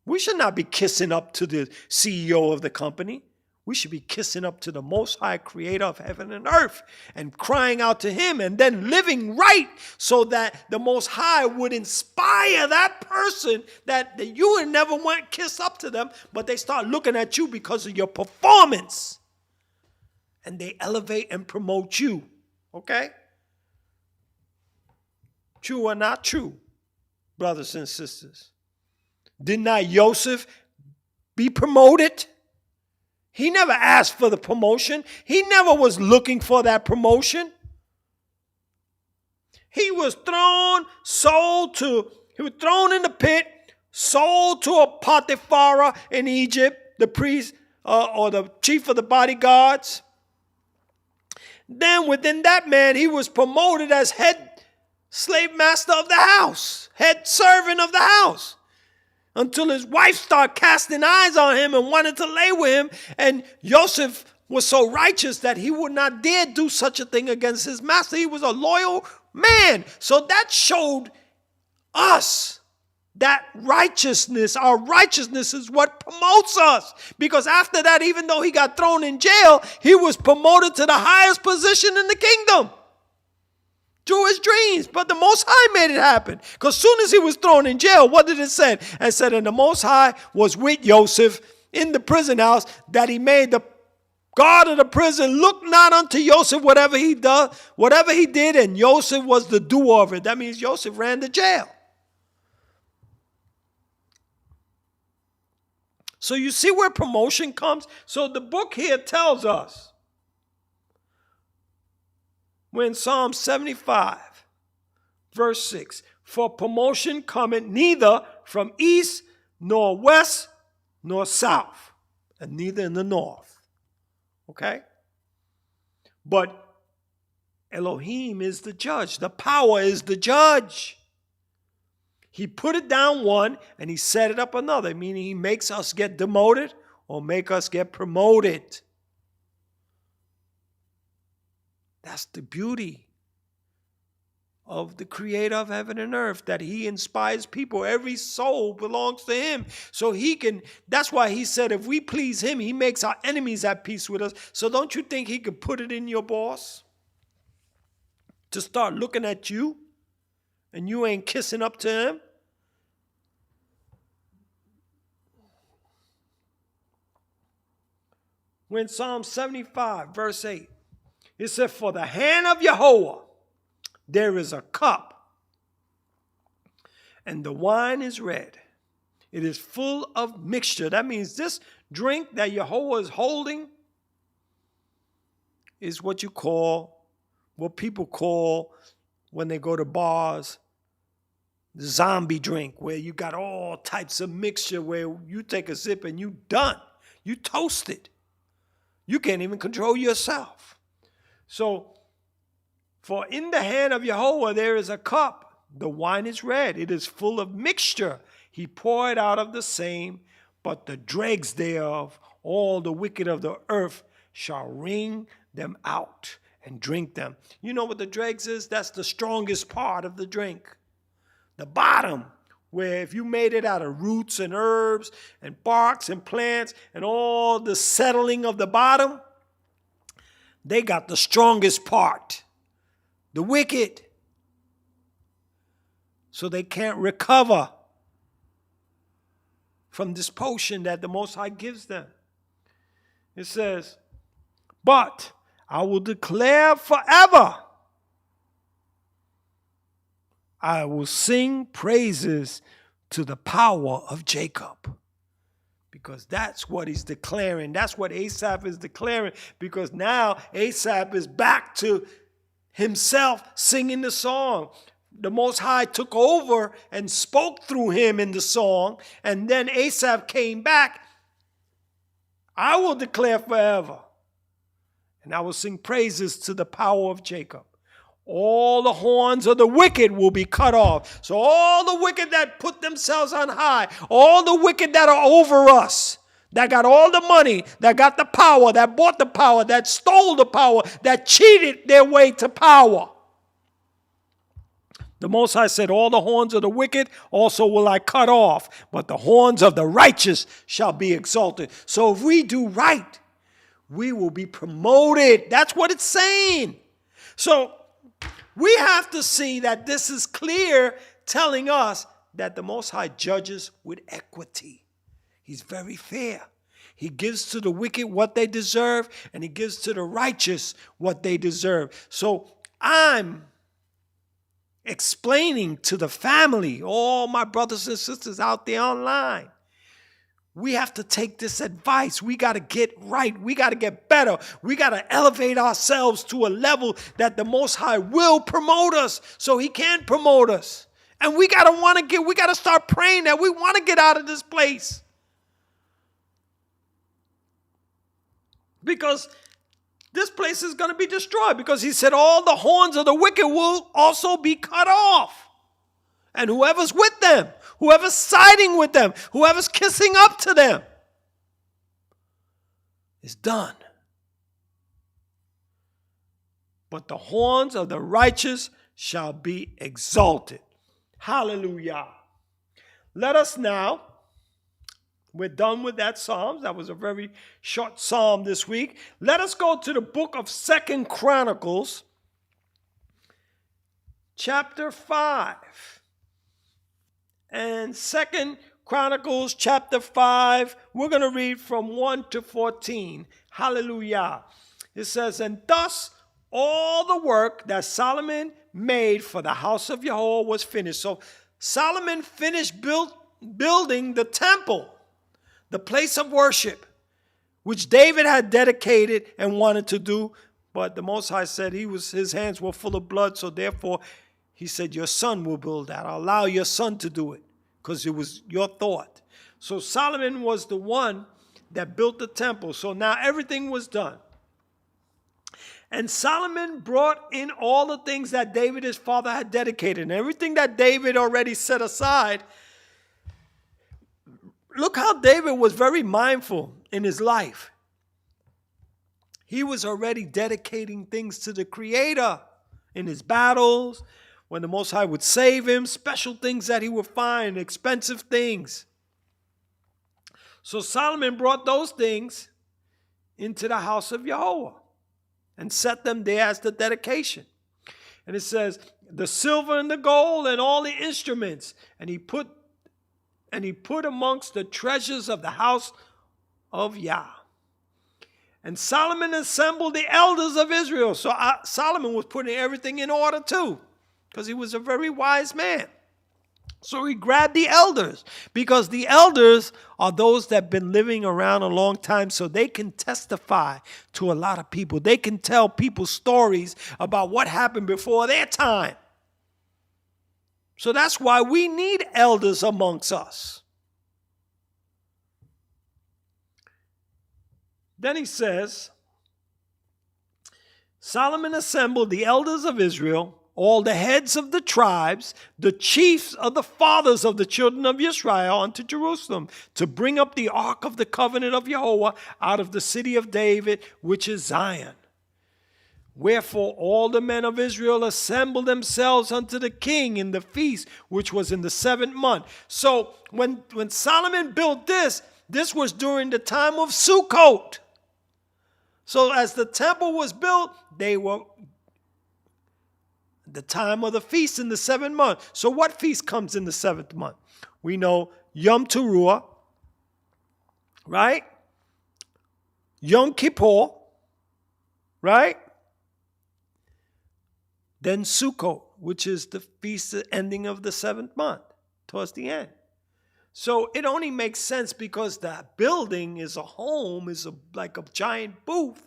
We should not be kissing up to the CEO of the company. We should be kissing up to the Most High Creator of heaven and earth and crying out to him and then living right so that the Most High would inspire that person that you would never want to kiss up to them, but they start looking at you because of your performance. And they elevate and promote you. Okay? True or not true, brothers and sisters? Did not Joseph be promoted? He never asked for the promotion. He never was looking for that promotion. He was thrown in the pit, sold to a Potiphar in Egypt, the priest or the chief of the bodyguards. Then within that man, he was promoted as head slave master of the house, head servant of the house. Until his wife started casting eyes on him and wanted to lay with him. And Joseph was so righteous that he would not dare do such a thing against his master. He was a loyal man. So that showed us that righteousness, our righteousness is what promotes us. Because after that, even though he got thrown in jail, he was promoted to the highest position in the kingdom through his dreams. But the Most High made it happen. Because soon as he was thrown in jail, what did it say? It said, and the Most High was with Joseph in the prison house, that he made the guard of the prison look not unto Joseph whatever he did, and Joseph was the doer of it. That means Joseph ran the jail. So you see where promotion comes? So the book here tells us, when Psalm 75, verse 6, for promotion cometh neither from east, nor west, nor south, and neither in the north. Okay? But Elohim is the judge. The power is the judge. He put it down one and he set it up another, meaning he makes us get demoted or make us get promoted. That's the beauty of the creator of heaven and earth, that he inspires people. Every soul belongs to him. So he can, that's why he said if we please him, he makes our enemies at peace with us. So don't you think he could put it in your boss to start looking at you and you ain't kissing up to him? When Psalm 75, verse 8, it said, for the hand of Yahweh there is a cup, and the wine is red. It is full of mixture. That means this drink that Yahweh is holding is what people call when they go to bars, the zombie drink, where you got all types of mixture, where you take a sip and you done. You toasted. You can't even control yourself. So, for in the hand of Yahweh there is a cup. The wine is red. It is full of mixture. He poured out of the same, but the dregs thereof, all the wicked of the earth, shall wring them out and drink them. You know what the dregs is? That's the strongest part of the drink. The bottom, where if you made it out of roots and herbs and barks and plants and all the settling of the bottom, they got the strongest part. The wicked. So they can't recover from this potion that the Most High gives them. It says, but I will declare forever. I will sing praises to the power of Jacob. Because that's what he's declaring. That's what Asaph is declaring. Because now Asaph is back to himself singing the song. The Most High took over and spoke through him in the song. And then Asaph came back. I will declare forever. And I will sing praises to the power of Jacob. All the horns of the wicked will be cut off. So all the wicked that put themselves on high, all the wicked that are over us, that got all the money, that got the power, that bought the power, that stole the power, that cheated their way to power. The Most High said, all the horns of the wicked also will I cut off, but the horns of the righteous shall be exalted. So if we do right, we will be promoted. That's what it's saying. So we have to see that this is clear, telling us that the Most High judges with equity. He's very fair. He gives to the wicked what they deserve, and he gives to the righteous what they deserve. So I'm explaining to the family, all my brothers and sisters out there online, we have to take this advice. We got to get right. We got to get better. We got to elevate ourselves to a level that the Most High will promote us, so he can promote us. And we got to start praying that we want to get out of this place. Because this place is going to be destroyed, because he said all the horns of the wicked will also be cut off. And whoever's with them, whoever's siding with them, whoever's kissing up to them is done. But the horns of the righteous shall be exalted. Hallelujah. Let us now, we're done with that psalm. That was a very short psalm this week. Let us go to the book of 2 Chronicles, chapter 5. And 2 Chronicles chapter 5, we're going to read from 1 to 14. Hallelujah. It says, and thus all the work that Solomon made for the house of Yahweh was finished. So Solomon finished building the temple, the place of worship, which David had dedicated and wanted to do. But the Most High said his hands were full of blood. So therefore, he said, your son will build that. I'll allow your son to do it because it was your thought. So Solomon was the one that built the temple. So now everything was done. And Solomon brought in all the things that David, his father, had dedicated. And everything that David already set aside. Look how David was very mindful in his life. He was already dedicating things to the Creator in his battles, when the Most High would save him, special things that he would find, expensive things. So Solomon brought those things into the house of Yahweh and set them there as the dedication. And it says, the silver and the gold and all the instruments. And he put amongst the treasures of the house of Yah. And Solomon assembled the elders of Israel. So Solomon was putting everything in order too, because he was a very wise man. So he grabbed the elders, because the elders are those that have been living around a long time, so they can testify to a lot of people. They can tell people stories about what happened before their time. So that's why we need elders amongst us. Then he says, Solomon assembled the elders of Israel, all the heads of the tribes, the chiefs of the fathers of the children of Yisrael unto Jerusalem, to bring up the ark of the covenant of Yahweh out of the city of David, which is Zion. Wherefore all the men of Israel assembled themselves unto the king in the feast, which was in the 7th month. So when Solomon built this was during the time of Sukkot. So as the temple was built, they were the time of the feast in the 7th month. So what feast comes in the 7th month? We know Yom Teruah, right? Yom Kippur, right? Then Sukkot, which is the feast ending of the 7th month, towards the end. So it only makes sense because the building is a home, like a giant booth.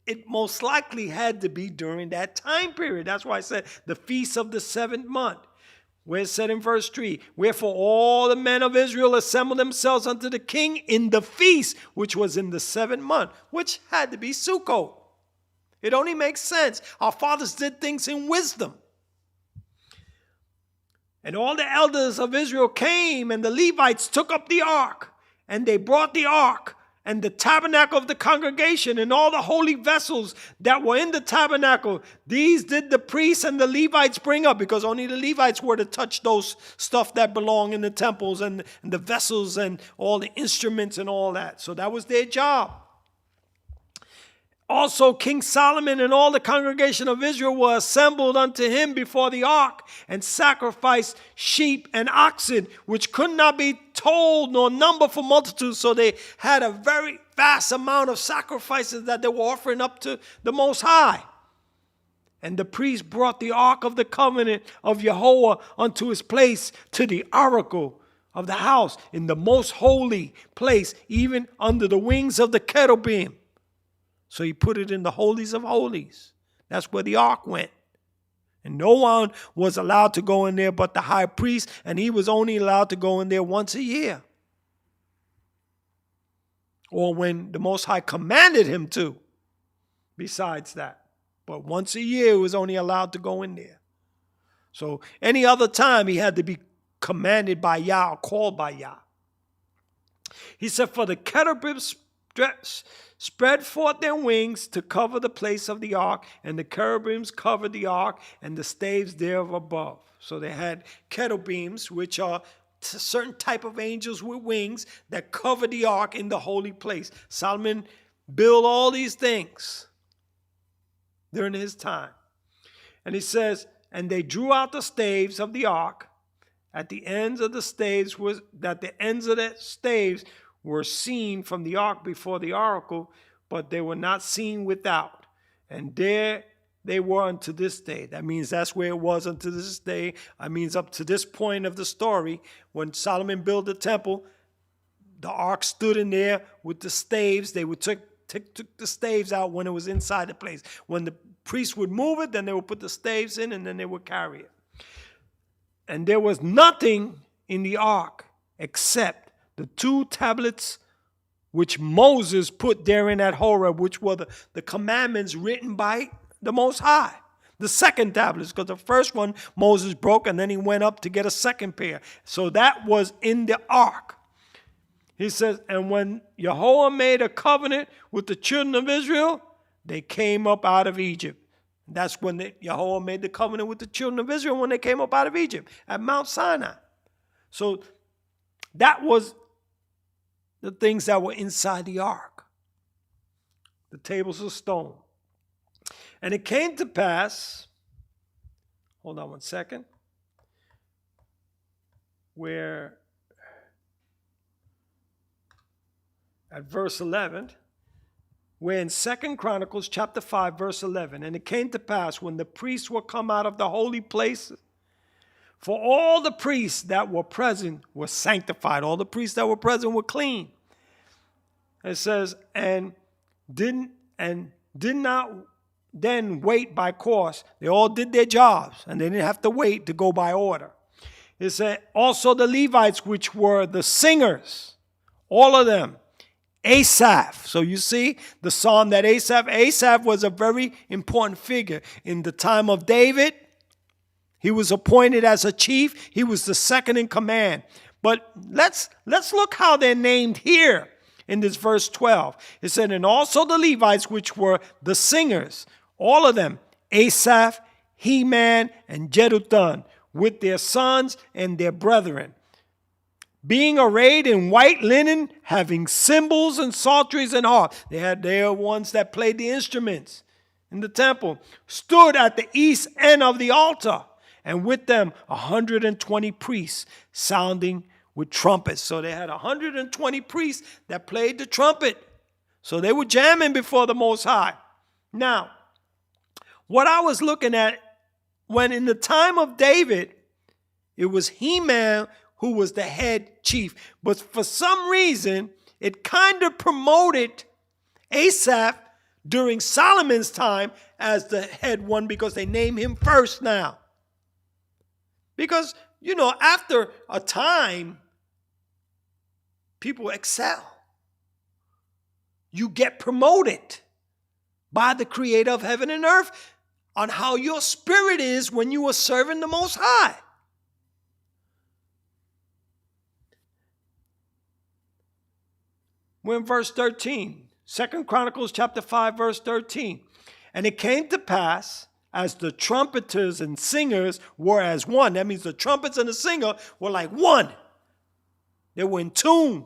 It most likely had to be during that time period. That's why I said the feast of the 7th month, where it said in verse 3, wherefore all the men of Israel assembled themselves unto the king in the feast, which was in the 7th month, which had to be Sukkot. It only makes sense. Our fathers did things in wisdom. And all the elders of Israel came, and the Levites took up the ark, and they brought the ark and the tabernacle of the congregation and all the holy vessels that were in the tabernacle. These did the priests and the Levites bring up, because only the Levites were to touch those stuff that belong in the temples and the vessels and all the instruments and all that. So that was their job. Also King Solomon and all the congregation of Israel were assembled unto him before the ark, and sacrificed sheep and oxen, which could not be told nor numbered for multitude. So they had a very vast amount of sacrifices that they were offering up to the Most High. And the priest brought the ark of the covenant of Yahweh unto his place, to the oracle of the house, in the most holy place, even under the wings of the cherubim. So he put it in the holies of holies. That's where the ark went. And no one was allowed to go in there but the high priest, and he was only allowed to go in there once a year. Or when the Most High commanded him to, besides that. But once a year he was only allowed to go in there. So any other time he had to be commanded by Yah or called by Yah. He said, for the cherubims spread forth their wings to cover the place of the ark, and the cherubims covered the ark and the staves thereof above. So they had cherubims, which are certain type of angels with wings that covered the ark in the holy place. Solomon built all these things during his time. And he says, and they drew out the staves of the ark. At the ends of the staves were seen from the ark before the oracle, but they were not seen without. And there they were unto this day. That means that's where it was unto this day. I means up to this point of the story, when Solomon built the temple, the ark stood in there with the staves. They would took the staves out when it was inside the place. When the priest would move it, then they would put the staves in, and then they would carry it. And there was nothing in the ark except the 2 tablets which Moses put therein at Horeb, which were the commandments written by the Most High. The second tablets, because the first one Moses broke, and then he went up to get a second pair. So that was in the ark. He says, and when Yahweh made a covenant with the children of Israel, they came up out of Egypt. That's when Yahweh made the covenant with the children of Israel, when they came up out of Egypt at Mount Sinai. So that was the things that were inside the ark. The tables of stone. And it came to pass, hold on one second, where at verse 11, where in 2 Chronicles chapter 5, verse 11, and it came to pass when the priests were come out of the holy place, for all the priests that were present were sanctified. All the priests that were present were clean. It says, and did not then wait by course. They all did their jobs, and they didn't have to wait to go by order. It said, also the Levites, which were the singers, all of them, Asaph. So you see the psalm that Asaph was a very important figure. In the time of David, he was appointed as a chief. He was the second in command. But let's look how they're named here in this verse 12. It said, and also the Levites, which were the singers, all of them, Asaph, Heman, and Jeduthun, with their sons and their brethren, being arrayed in white linen, having cymbals and psalteries and harps. They are ones that played the instruments in the temple, stood at the east end of the altar, and with them 120 priests sounding with trumpets. So they had 120 priests that played the trumpet. So they were jamming before the Most High. Now, what I was looking at, when in the time of David, it was Heman who was the head chief. But for some reason, it kind of promoted Asaph during Solomon's time as the head one, because they name him first now. Because, after a time, people excel. You get promoted by the creator of heaven and earth on how your spirit is when you are serving the Most High. We're in verse 13, 2 Chronicles chapter 5, verse 13. And it came to pass, as the trumpeters and singers were as one. That means the trumpets and the singer were like one. They were in tune.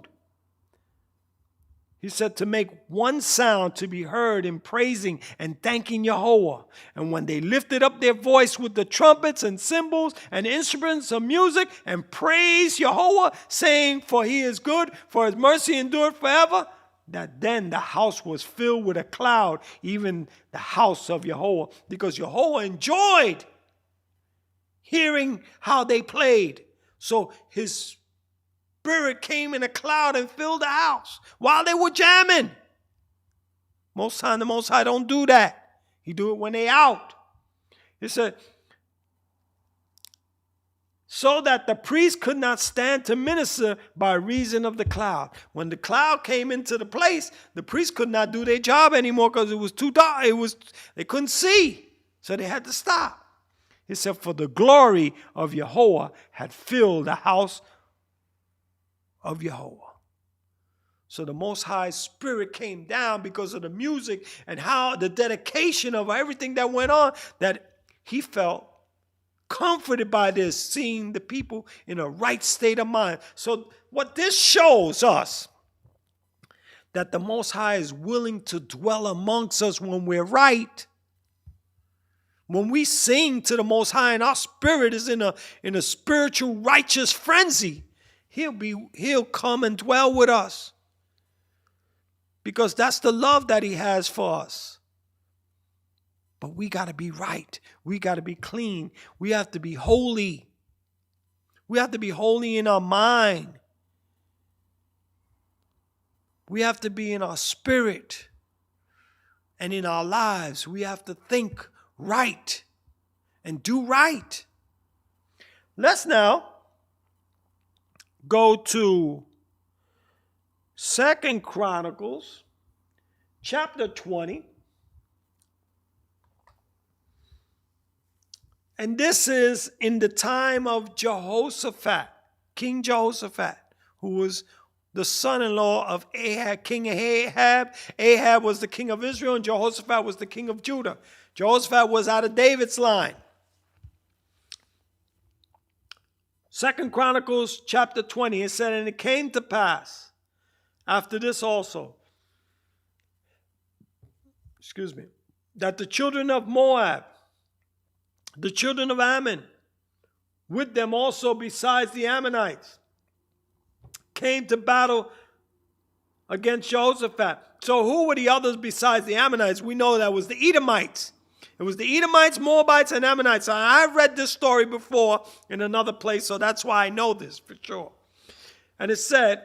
He said to make one sound to be heard in praising and thanking Yahweh. And when they lifted up their voice with the trumpets and cymbals and instruments of music and praised Yahweh, saying, for he is good, for his mercy endureth forever, that then the house was filled with a cloud, even the house of Yahweh, because Yahweh enjoyed hearing how they played. So his Spirit came in a cloud and filled the house while they were jamming. Most time, the Most High don't do that. He do it when they out. He said, so that the priest could not stand to minister by reason of the cloud. When the cloud came into the place, the priests could not do their job anymore because it was too dark. They couldn't see, so they had to stop. He said, for the glory of Yahweh had filled the house of Yahweh. So the Most High Spirit came down because of the music and how the dedication of everything that went on, that he felt comforted by this, seeing the people in a right state of mind. So what this shows us, that the Most High is willing to dwell amongst us when we're right. When we sing to the Most High and our spirit is in a spiritual righteous frenzy, He'll come and dwell with us. Because that's the love that He has for us. But we got to be right. We got to be clean. We have to be holy. We have to be holy in our mind. We have to be in our spirit. And in our lives, we have to think right and do right. Let's now go to 2 Chronicles chapter 20. And this is in the time of Jehoshaphat, King Jehoshaphat, who was the son-in-law of Ahab, King Ahab. Ahab was the king of Israel, and Jehoshaphat was the king of Judah. Jehoshaphat was out of David's line. 2 Chronicles chapter 20, it said, and it came to pass after this also, that the children of Moab, the children of Ammon, with them also besides the Ammonites, came to battle against Jehoshaphat. So who were the others besides the Ammonites? We know that was the Edomites. It was the Edomites, Moabites, and Ammonites. I've read this story before in another place, so that's why I know this for sure. And it said,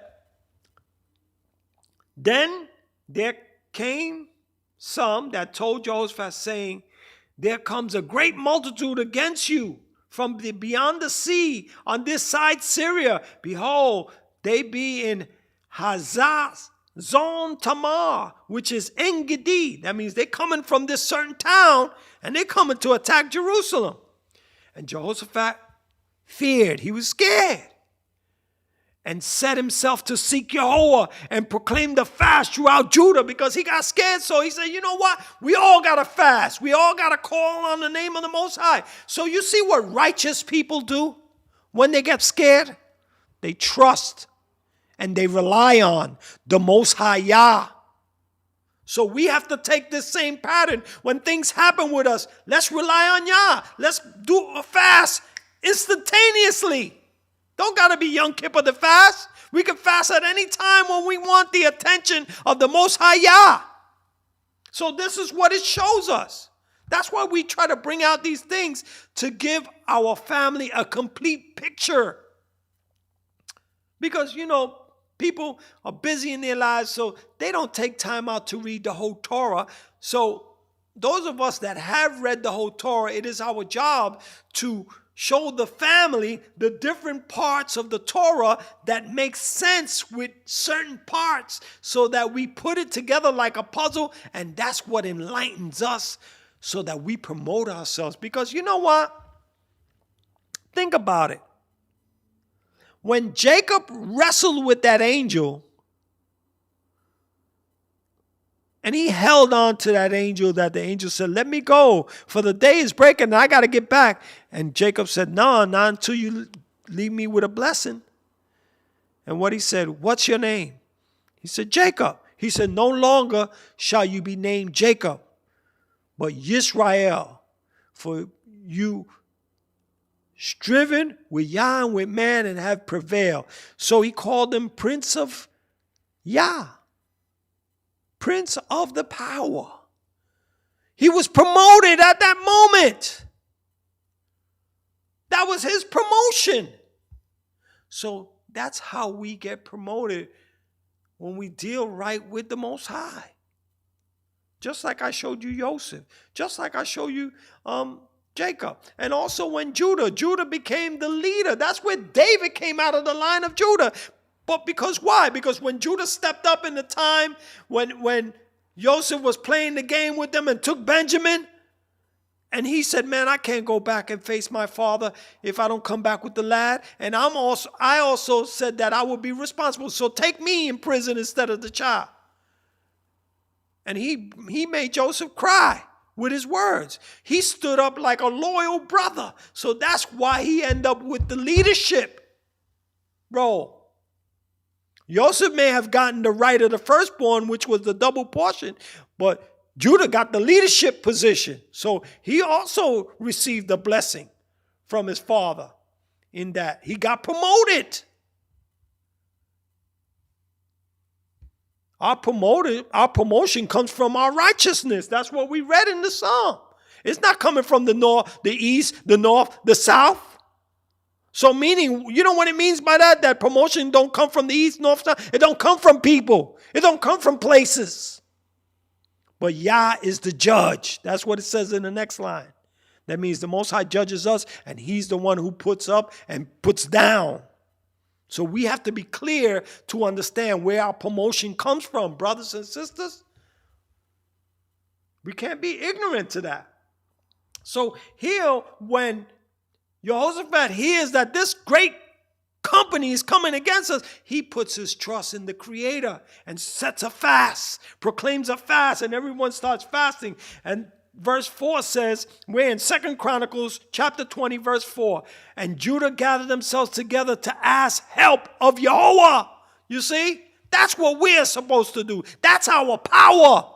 then there came some that told Jehoshaphat, saying, there comes a great multitude against you from beyond the sea on this side Syria. Behold, they be in Hazazon Tamar, which is En-Gedi. That means they're coming from this certain town and they're coming to attack Jerusalem. And Jehoshaphat feared. He was scared. And set himself to seek Yahweh and proclaim the fast throughout Judah because he got scared. So he said, you know what? We all got to fast. We all got to call on the name of the Most High. So you see what righteous people do when they get scared? They trust and they rely on the Most High Yah. So we have to take this same pattern. When things happen with us, let's rely on Yah. Let's do a fast instantaneously. Don't got to be Yom Kippur to fast. We can fast at any time when we want the attention of the Most High Yah. So this is what it shows us. That's why we try to bring out these things, to give our family a complete picture. Because, you know, people are busy in their lives, so they don't take time out to read the whole Torah. So those of us that have read the whole Torah, it is our job to show the family the different parts of the Torah that make sense with certain parts so that we put it together like a puzzle, and that's what enlightens us so that we promote ourselves. Because you know what? Think about it. When Jacob wrestled with that angel, and he held on to that angel, that the angel said, let me go, for the day is breaking and I got to get back. And Jacob said, no, not until you leave me with a blessing. And what he said, what's your name? He said, Jacob. He said, no longer shall you be named Jacob, but Yisrael, for you striven with Yah and with man and have prevailed. So he called him Prince of Yah. Prince of the power. He was promoted at that moment. That was his promotion. So that's how we get promoted, when we deal right with the Most High. Just like I showed you Joseph. Just like I showed you Jacob. And also when Judah became the leader. That's where David came out of the line of Judah. But because why? Because when Judah stepped up in the time when Joseph was playing the game with them and took Benjamin, and he said, man, I can't go back and face my father if I don't come back with the lad. And I also said that I would be responsible. So take me in prison instead of the child. And he made Joseph cry. with his words. He stood up like a loyal brother. So that's why he ended up with the leadership role. Joseph may have gotten the right of the firstborn, which was the double portion, but Judah got the leadership position. So he also received the blessing from his father in that he got promoted. Our promotion comes from our righteousness. That's what we read in the Psalm. It's not coming from the north, the east, the north, the south. So meaning, you know what it means by that? That promotion don't come from the east, north, south. It don't come from people. It don't come from places. But Yah is the judge. That's what it says in the next line. That means the Most High judges us, and he's the one who puts up and puts down. So we have to be clear to understand where our promotion comes from, brothers and sisters. We can't be ignorant to that. So here, when Jehoshaphat hears that this great company is coming against us, he puts his trust in the Creator and sets a fast, proclaims a fast, and everyone starts fasting. And verse 4 says, we're in 2 Chronicles chapter 20, verse 4. And Judah gathered themselves together to ask help of Yahweh. You see? That's what we're supposed to do. That's our power.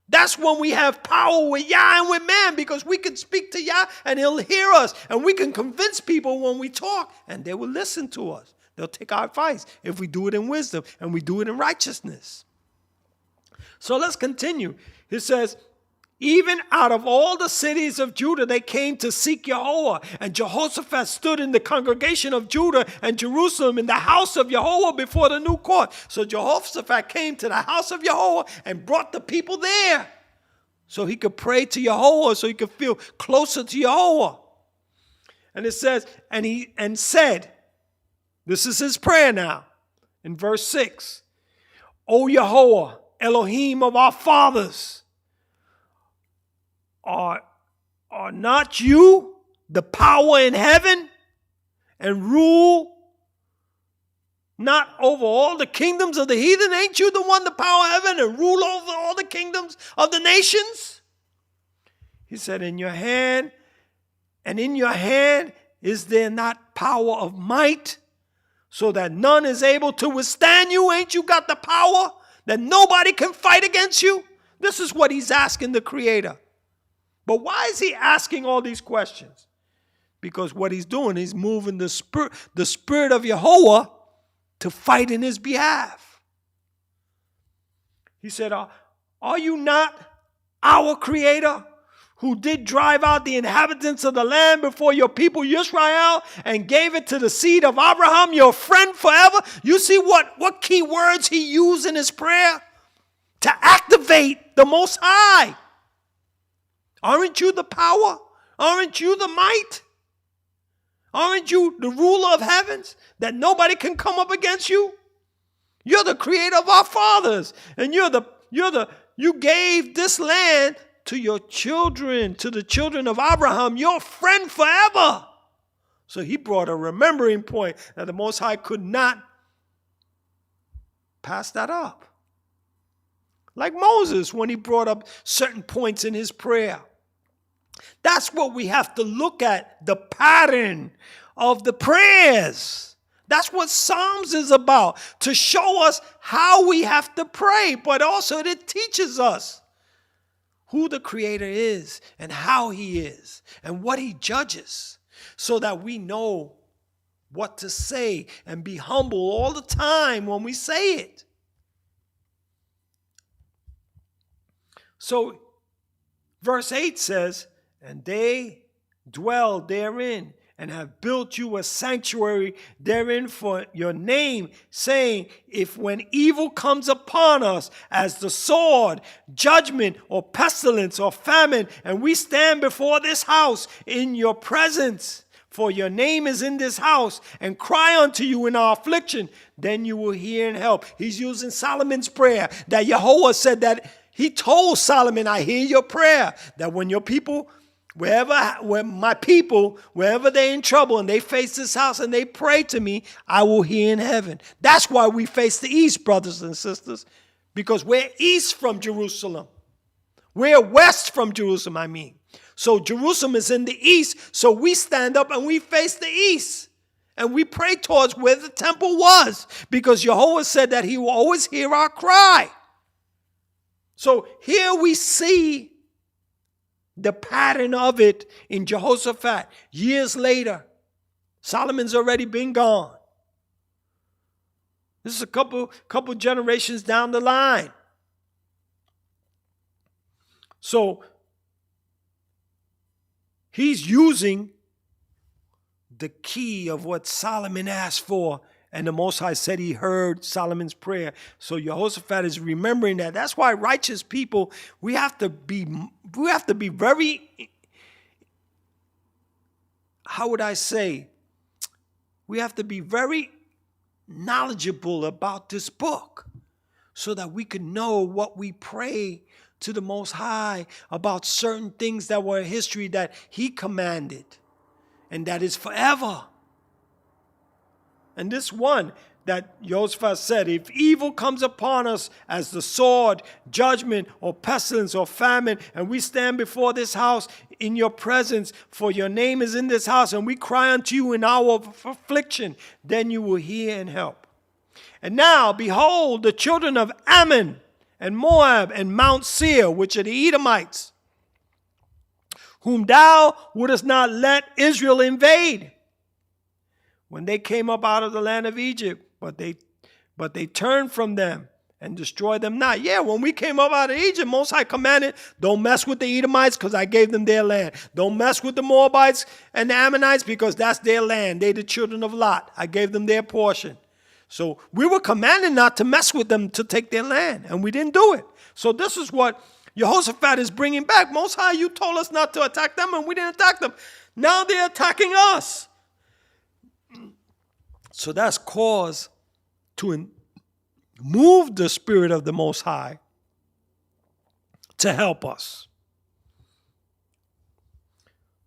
That's when we have power with Yah and with man, because we can speak to Yah and he'll hear us. And we can convince people when we talk and they will listen to us. They'll take our advice if we do it in wisdom and we do it in righteousness. So let's continue. It says, even out of all the cities of Judah, they came to seek Yahweh. And Jehoshaphat stood in the congregation of Judah and Jerusalem in the house of Yahweh before the new court. So Jehoshaphat came to the house of Yahweh and brought the people there so he could pray to Yahweh, so he could feel closer to Yahweh. And it says, and said, this is his prayer now, in verse 6, O Yahweh, Elohim of our fathers, Are not you the power in heaven and rule not over all the kingdoms of the heathen? Ain't you the one, the power of heaven, and rule over all the kingdoms of the nations? He said, in your hand is there not power of might, so that none is able to withstand you? Ain't you got the power that nobody can fight against you? This is what he's asking the Creator. But why is he asking all these questions? Because what he's doing is moving the spirit of Yahweh to fight in his behalf. He said, are you not our Creator, who did drive out the inhabitants of the land before your people Yisrael and gave it to the seed of Abraham, your friend forever? You see what key words he used in his prayer? To activate the Most High. Aren't you the power? Aren't you the might? Aren't you the ruler of heavens that nobody can come up against you? You're the creator of our fathers, and you gave this land to your children, to the children of Abraham, your friend forever. So he brought a remembering point that the Most High could not pass that up. Like Moses when he brought up certain points in his prayer. That's what we have to look at, the pattern of the prayers. That's what Psalms is about, to show us how we have to pray, but also it teaches us who the Creator is and how he is and what he judges, so that we know what to say and be humble all the time when we say it. So verse 8 says, and they dwell therein and have built you a sanctuary therein for your name, saying, if when evil comes upon us as the sword, judgment, or pestilence, or famine, and we stand before this house in your presence, for your name is in this house, and cry unto you in our affliction, then you will hear and help. He's using Solomon's prayer, that Yahweh said that he told Solomon, I hear your prayer, that when your people, wherever they're in trouble and they face this house and they pray to me, I will hear in heaven. That's why we face the east, brothers and sisters, because we're east from Jerusalem. We're west from Jerusalem, I mean. So Jerusalem is in the east, so we stand up and we face the east. And we pray towards where the temple was, because Jehovah said that he will always hear our cry. So here we see the pattern of it in Jehoshaphat. Years later, Solomon's already been gone. This is a couple generations down the line. So he's using the key of what Solomon asked for, and the Most High said he heard Solomon's prayer. So Jehoshaphat is remembering that. That's why righteous people, we have to be very, how would I say? We have to be very knowledgeable about this book so that we can know what we pray to the Most High about certain things that were in history that he commanded and that is forever. And this one that Jehoshaphat said, if evil comes upon us as the sword, judgment, or pestilence, or famine, and we stand before this house in your presence, for your name is in this house, and we cry unto you in our affliction, then you will hear and help. And now, behold, the children of Ammon and Moab and Mount Seir, which are the Edomites, whom thou wouldest not let Israel invade, when they came up out of the land of Egypt, but they turned from them and destroyed them not. Yeah, when we came up out of Egypt, Most High commanded, don't mess with the Edomites because I gave them their land. Don't mess with the Moabites and the Ammonites because that's their land. They the children of Lot. I gave them their portion. So we were commanded not to mess with them to take their land, and we didn't do it. So this is what Jehoshaphat is bringing back. Most High, you told us not to attack them, and we didn't attack them. Now they're attacking us. So that's cause to move the Spirit of the Most High to help us.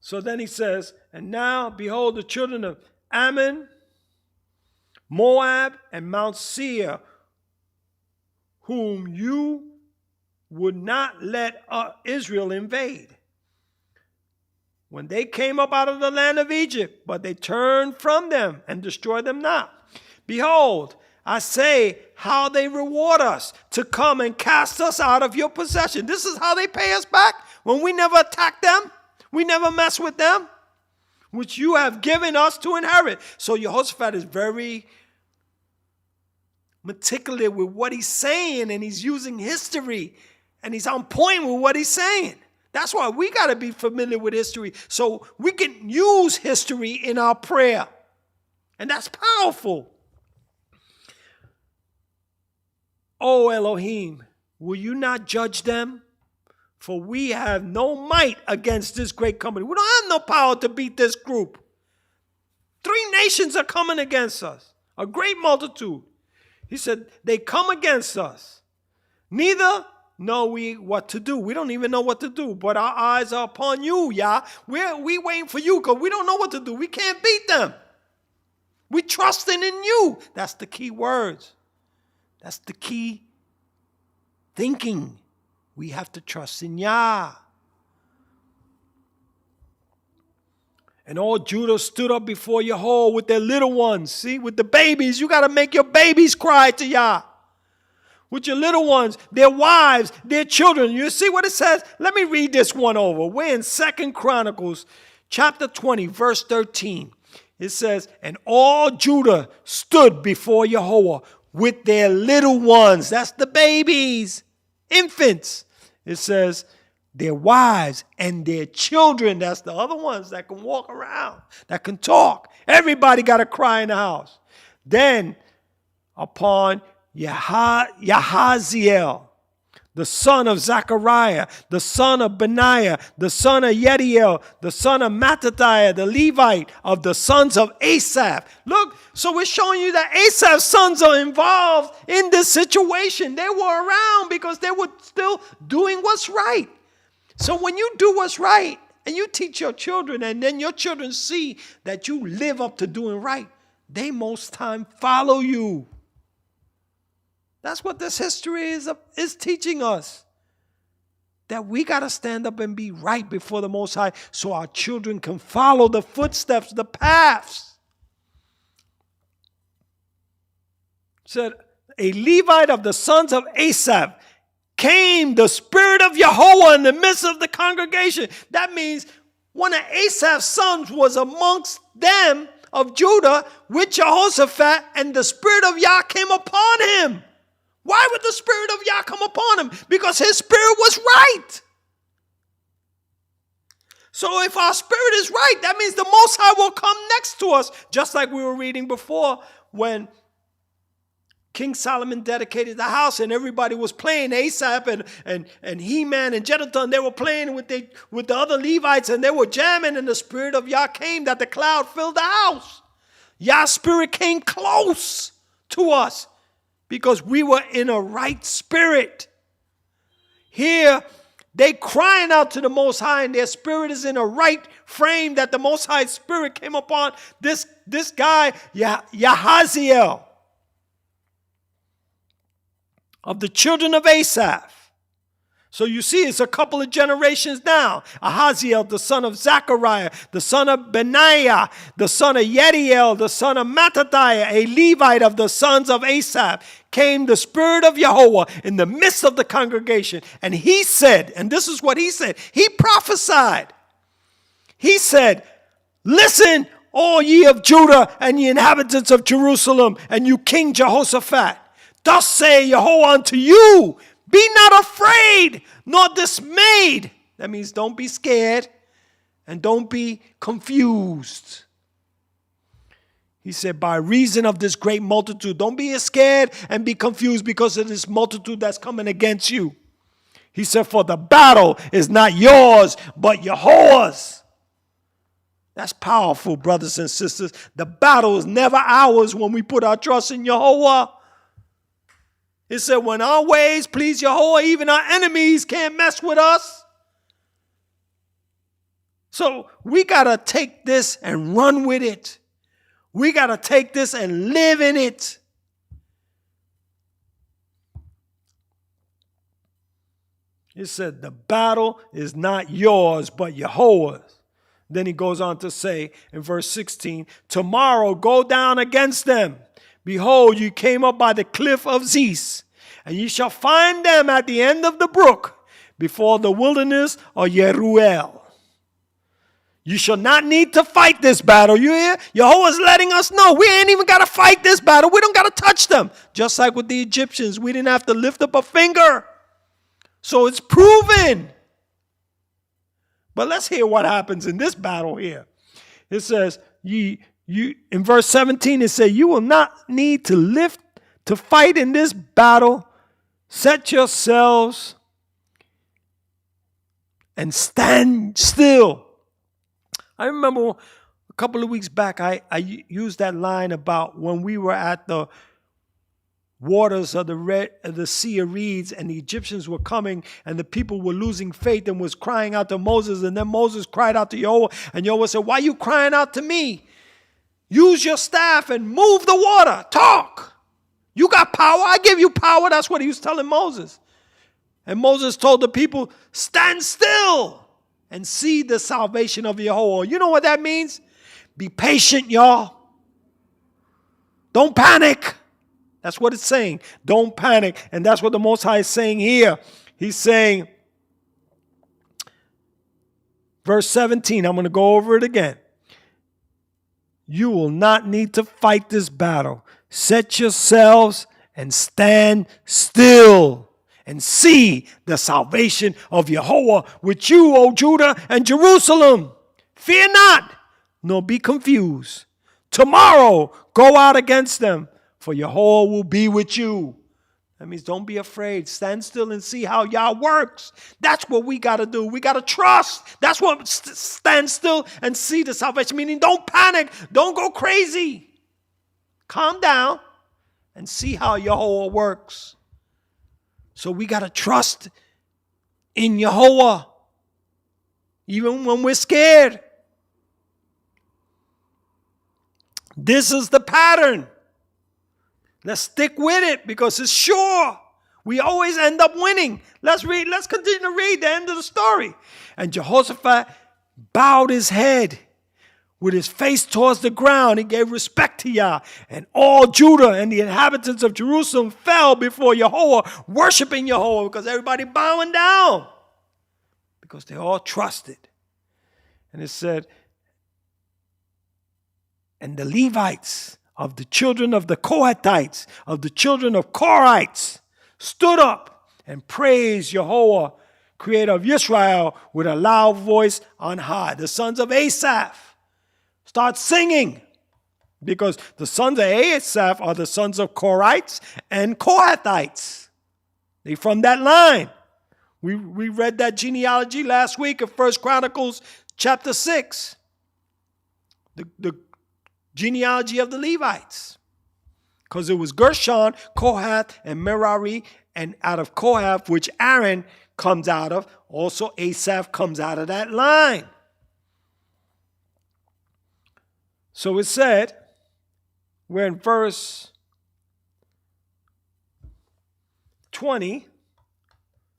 So then he says, and now behold the children of Ammon, Moab, and Mount Seir, whom you would not let Israel invade. When they came up out of the land of Egypt, but they turned from them and destroyed them not. Behold, I say how they reward us to come and cast us out of your possession. This is how they pay us back when we never attack them. We never mess with them, which you have given us to inherit. So Jehoshaphat is very meticulous with what he's saying, and he's using history, and he's on point with what he's saying. That's why we got to be familiar with history so we can use history in our prayer. And that's powerful. O Elohim, will you not judge them? For we have no might against this great company. We don't have no power to beat this group. 3 nations are coming against us, a great multitude. He said, they come against us. Neither know we what to do. We don't even know what to do, but our eyes are upon you, Yah. We waiting for you because we don't know what to do. We can't beat them. We trusting in you. That's the key words. That's the key thinking. We have to trust in Yah. And all Judah stood up before Yahweh with their little ones. See, with the babies. You got to make your babies cry to Yah. With your little ones, their wives, their children. You see what it says? Let me read this one over. We're in 2 Chronicles chapter 20, verse 13. It says, and all Judah stood before Yahweh with their little ones. That's the babies, infants. It says, their wives and their children. That's the other ones that can walk around, that can talk. Everybody got to cry in the house. Then upon Yahaziel, the son of Zechariah, the son of Benaiah, the son of Yediel, the son of Mattathiah, the Levite of the sons of Asaph. Look, so we're showing you that Asaph's sons are involved in this situation. They were around because they were still doing what's right. So when you do what's right and you teach your children and then your children see that you live up to doing right, they most time follow you. That's what this history is teaching us. that we got to stand up and be right before the Most High so our children can follow the footsteps, the paths. Said, a Levite of the sons of Asaph came the Spirit of Yahweh in the midst of the congregation. That means one of Asaph's sons was amongst them of Judah with Jehoshaphat, and the Spirit of Yah came upon him. Why would the Spirit of Yah come upon him? Because his spirit was right. So if our spirit is right, that means the Most High will come next to us. Just like we were reading before when King Solomon dedicated the house and everybody was playing, Asaph and Heman and Jeduthun, they were playing with the other Levites and they were jamming, and the Spirit of Yah came that the cloud filled the house. Yah's Spirit came close to us because we were in a right spirit. Here, they crying out to the Most High and their spirit is in a right frame that the Most High Spirit came upon this guy, Yahaziel, of the children of Asaph. So you see, it's a couple of generations now. Ahaziel, the son of Zechariah, the son of Benaiah, the son of Yediel, the son of Mattathiah, a Levite of the sons of Asaph, came the Spirit of Yahweh in the midst of the congregation. And he said, and this is what he said, he prophesied. He said, listen, all ye of Judah and ye inhabitants of Jerusalem, and you King Jehoshaphat. Thus say Yahweh unto you, be not afraid nor dismayed. That means don't be scared and don't be confused. He said, by reason of this great multitude, don't be scared and be confused because of this multitude that's coming against you. He said, for the battle is not yours, but Yahweh's. That's powerful, brothers and sisters. The battle is never ours when we put our trust in Yahweh. It said, when our ways please Yahweh, even our enemies can't mess with us. So we got to take this and run with it. We got to take this and live in it. It said, the battle is not yours, but Yahweh's. Then he goes on to say in verse 16, tomorrow go down against them. Behold, you came up by the cliff of Ziz, and you shall find them at the end of the brook, before the wilderness of Yisrael. You shall not need to fight this battle. You hear? Yahweh's letting us know we ain't even got to fight this battle. We don't got to touch them. Just like with the Egyptians, we didn't have to lift up a finger. So it's proven. But let's hear what happens in this battle here. It says, in verse 17, it says, you will not need to fight in this battle. Set yourselves and stand still. I remember a couple of weeks back, I used that line about when we were at the waters of the Sea of Reeds, and the Egyptians were coming, and the people were losing faith and was crying out to Moses, and then Moses cried out to Yahweh, and Yahweh said, why are you crying out to me? Use your staff and move the water. Talk. You got power. I give you power. That's what he was telling Moses. And Moses told the people, stand still and see the salvation of Yahweh. You know what that means? Be patient, y'all. Don't panic. That's what it's saying. Don't panic. And that's what the Most High is saying here. He's saying, verse 17, I'm going to go over it again. You will not need to fight this battle. Set yourselves and stand still and see the salvation of Yahweh with you, O Judah and Jerusalem. Fear not, nor be confused. Tomorrow go out against them, for Yahweh will be with you. That means don't be afraid. Stand still and see how Yah works. That's what we got to do. We got to trust. That's what stand still and see the salvation. Meaning don't panic. Don't go crazy. Calm down and see how Yahweh works. So we got to trust in Yahweh, even when we're scared. This is the pattern. Let's stick with it because it's sure. We always end up winning. Let's continue to read the end of the story. And Jehoshaphat bowed his head with his face towards the ground. He gave respect to Yah. And all Judah and the inhabitants of Jerusalem fell before Yahweh, worshiping Yahweh, because everybody bowing down. Because they all trusted. And it said, and the Levites of the children of the Kohathites, of the children of Korites, stood up and praised Yahweh, creator of Yisrael, with a loud voice on high. The sons of Asaph start singing, because the sons of Asaph are the sons of Korites and Kohathites. They from that line. We read that genealogy last week of 1 Chronicles chapter 6. The genealogy of the Levites. Because it was Gershon, Kohath, and Merari, and out of Kohath, which Aaron comes out of, also Asaph comes out of that line. So it said, we're in verse 20,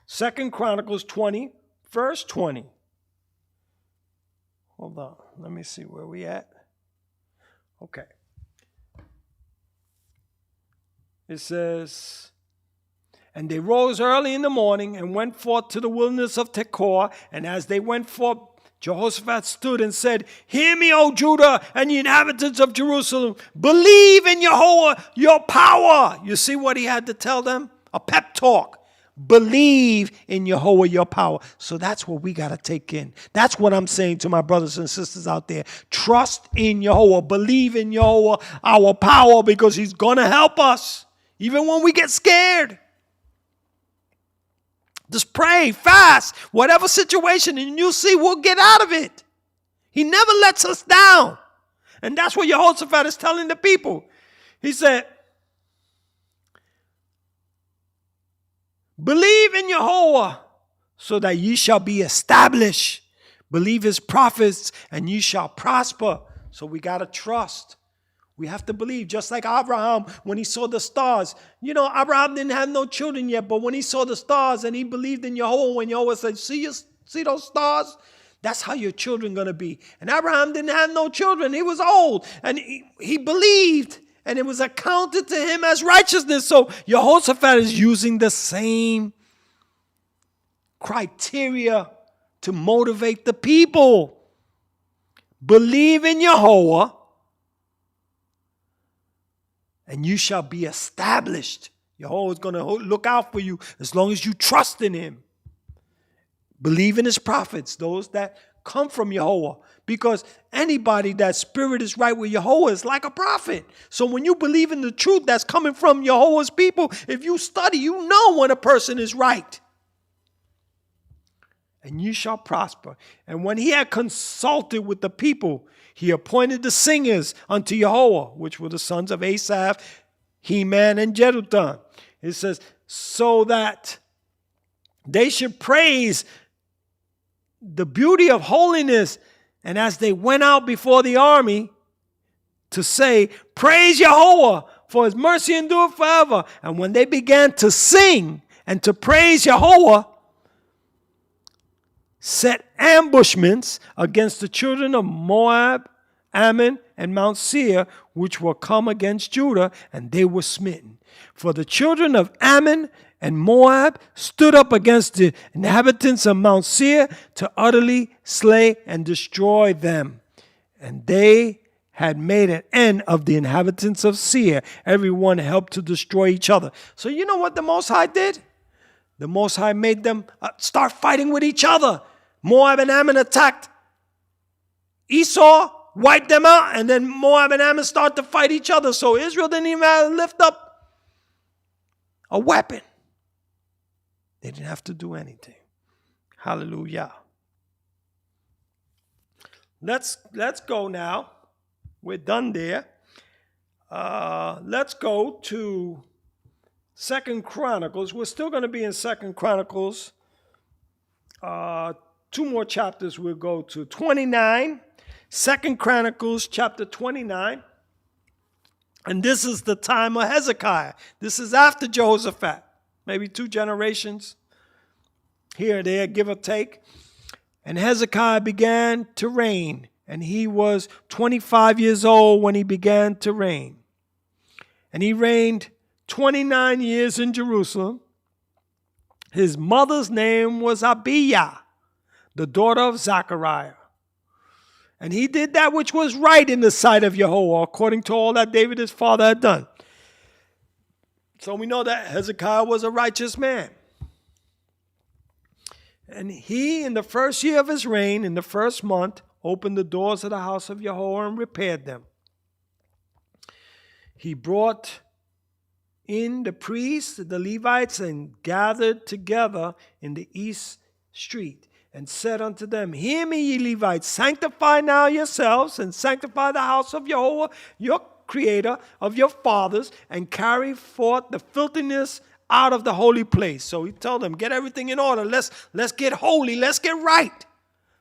2 Chronicles 20, verse 20. Hold on, let me see where we at. Okay. It says, and they rose early in the morning and went forth to the wilderness of Tekoa. And as they went forth, Jehoshaphat stood and said, hear me, O Judah and the inhabitants of Jerusalem. Believe in Yahweh, your power. You see what he had to tell them? A pep talk. Believe in Yahweh, your power. So that's what we got to take in. That's what I'm saying to my brothers and sisters out there. Trust in Yahweh. Believe in Yahweh, our power, because he's going to help us. Even when we get scared. Just pray, fast, whatever situation, and you'll see we'll get out of it. He never lets us down. And that's what Jehoshaphat is telling the people. He said, believe in Yahweh so that ye shall be established. Believe his prophets and ye shall prosper. So we got to trust. We have to believe, just like Abraham when he saw the stars. You know, Abraham didn't have no children yet, but when he saw the stars and he believed in Yahweh, when Yahweh said, see those stars? That's how your children going to be. And Abraham didn't have no children. He was old and he believed. And it was accounted to him as righteousness. So Jehoshaphat is using the same criteria to motivate the people. Believe in Yahweh, and you shall be established. Yahweh is going to look out for you as long as you trust in him. Believe in his prophets, those that come from Yahweh. Because anybody that spirit is right with Yahweh is like a prophet. So when you believe in the truth that's coming from Yahweh's people, if you study, you know when a person is right. And you shall prosper. And when he had consulted with the people, he appointed the singers unto Yahweh, which were the sons of Asaph, Heman, and Jeduthun. It says, so that they should praise the beauty of holiness. And as they went out before the army to say, praise Yahweh, for his mercy endureth forever. And when they began to sing and to praise Yahweh, set ambushments against the children of Moab, Ammon, and Mount Seir, which were come against Judah, and they were smitten. For the children of Ammon and Moab stood up against the inhabitants of Mount Seir to utterly slay and destroy them. And they had made an end of the inhabitants of Seir. Everyone helped to destroy each other. So you know what the Most High did? The Most High made them start fighting with each other. Moab and Ammon attacked Esau, wiped them out, and then Moab and Ammon started to fight each other. So Israel didn't even have to lift up a weapon. They didn't have to do anything. Hallelujah. Let's go now. We're done there. Let's go to 2 Chronicles. We're still going to be in 2 Chronicles. 2 more chapters we'll go to. 29. 2 Chronicles chapter 29. And this is the time of Hezekiah. This is after Jehoshaphat. maybe 2 generations, here or there, give or take. And Hezekiah began to reign, and he was 25 years old when he began to reign. And he reigned 29 years in Jerusalem. His mother's name was HezekiYAH, the daughter of Zechariah. And he did that which was right in the sight of Yahweh, according to all that David his father had done. So we know that Hezekiah was a righteous man. And he, in the first year of his reign, in the first month, opened the doors of the house of Yahweh and repaired them. He brought in the priests, the Levites, and gathered together in the east street, and said unto them, Hear me, ye Levites, sanctify now yourselves, and sanctify the house of Yahweh, your Creator of your fathers, and carry forth the filthiness out of the holy place. So he told them, get everything in order. Let's get holy. Let's get right.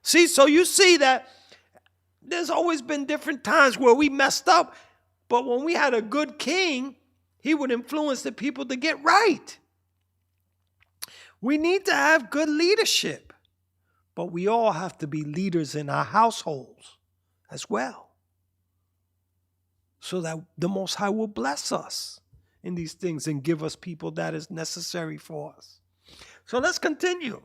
See, so you see that there's always been different times where we messed up, but when we had a good king, he would influence the people to get right. We need to have good leadership, but we all have to be leaders in our households as well, so that the Most High will bless us in these things and give us people that is necessary for us. So let's continue.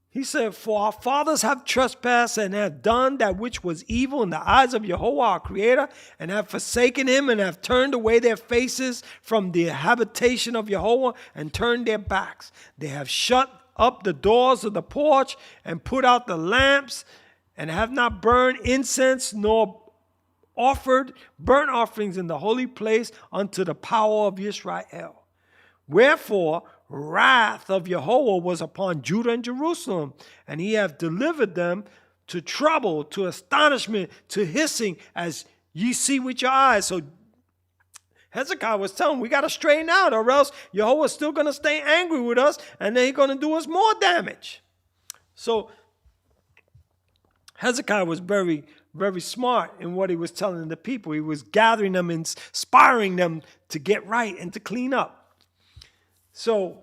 He said, For our fathers have trespassed and have done that which was evil in the eyes of Yahweh our Creator, and have forsaken him, and have turned away their faces from the habitation of Yahweh, and turned their backs. They have shut up the doors of the porch, and put out the lamps, and have not burned incense, nor offered burnt offerings in the holy place unto the power of Yisrael. Wherefore, wrath of Yahweh was upon Judah and Jerusalem, and he hath delivered them to trouble, to astonishment, to hissing, as ye see with your eyes. So Hezekiah was telling them, we got to straighten out, or else Yahweh is still going to stay angry with us, and then he's going to do us more damage. So Hezekiah was very smart in what he was telling the people. He was gathering them, inspiring them to get right and to clean up. So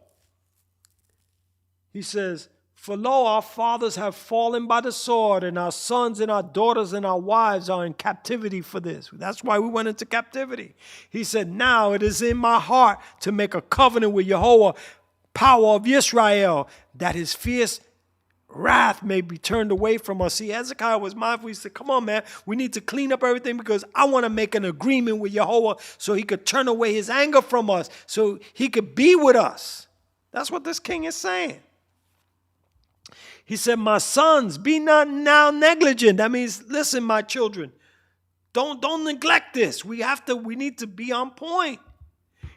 he says, For lo, our fathers have fallen by the sword, and our sons and our daughters and our wives are in captivity for this. That's why we went into captivity. He said, Now it is in my heart to make a covenant with Yahweh, power of Yisrael, that his fierce wrath may be turned away from us. See, Hezekiah was mindful. He said, come on, man, we need to clean up everything, because I want to make an agreement with Yahweh so he could turn away his anger from us, so he could be with us. That's what this king is saying. He said, my sons, be not now negligent. That means, listen, my children, don't neglect this. We need to be on point.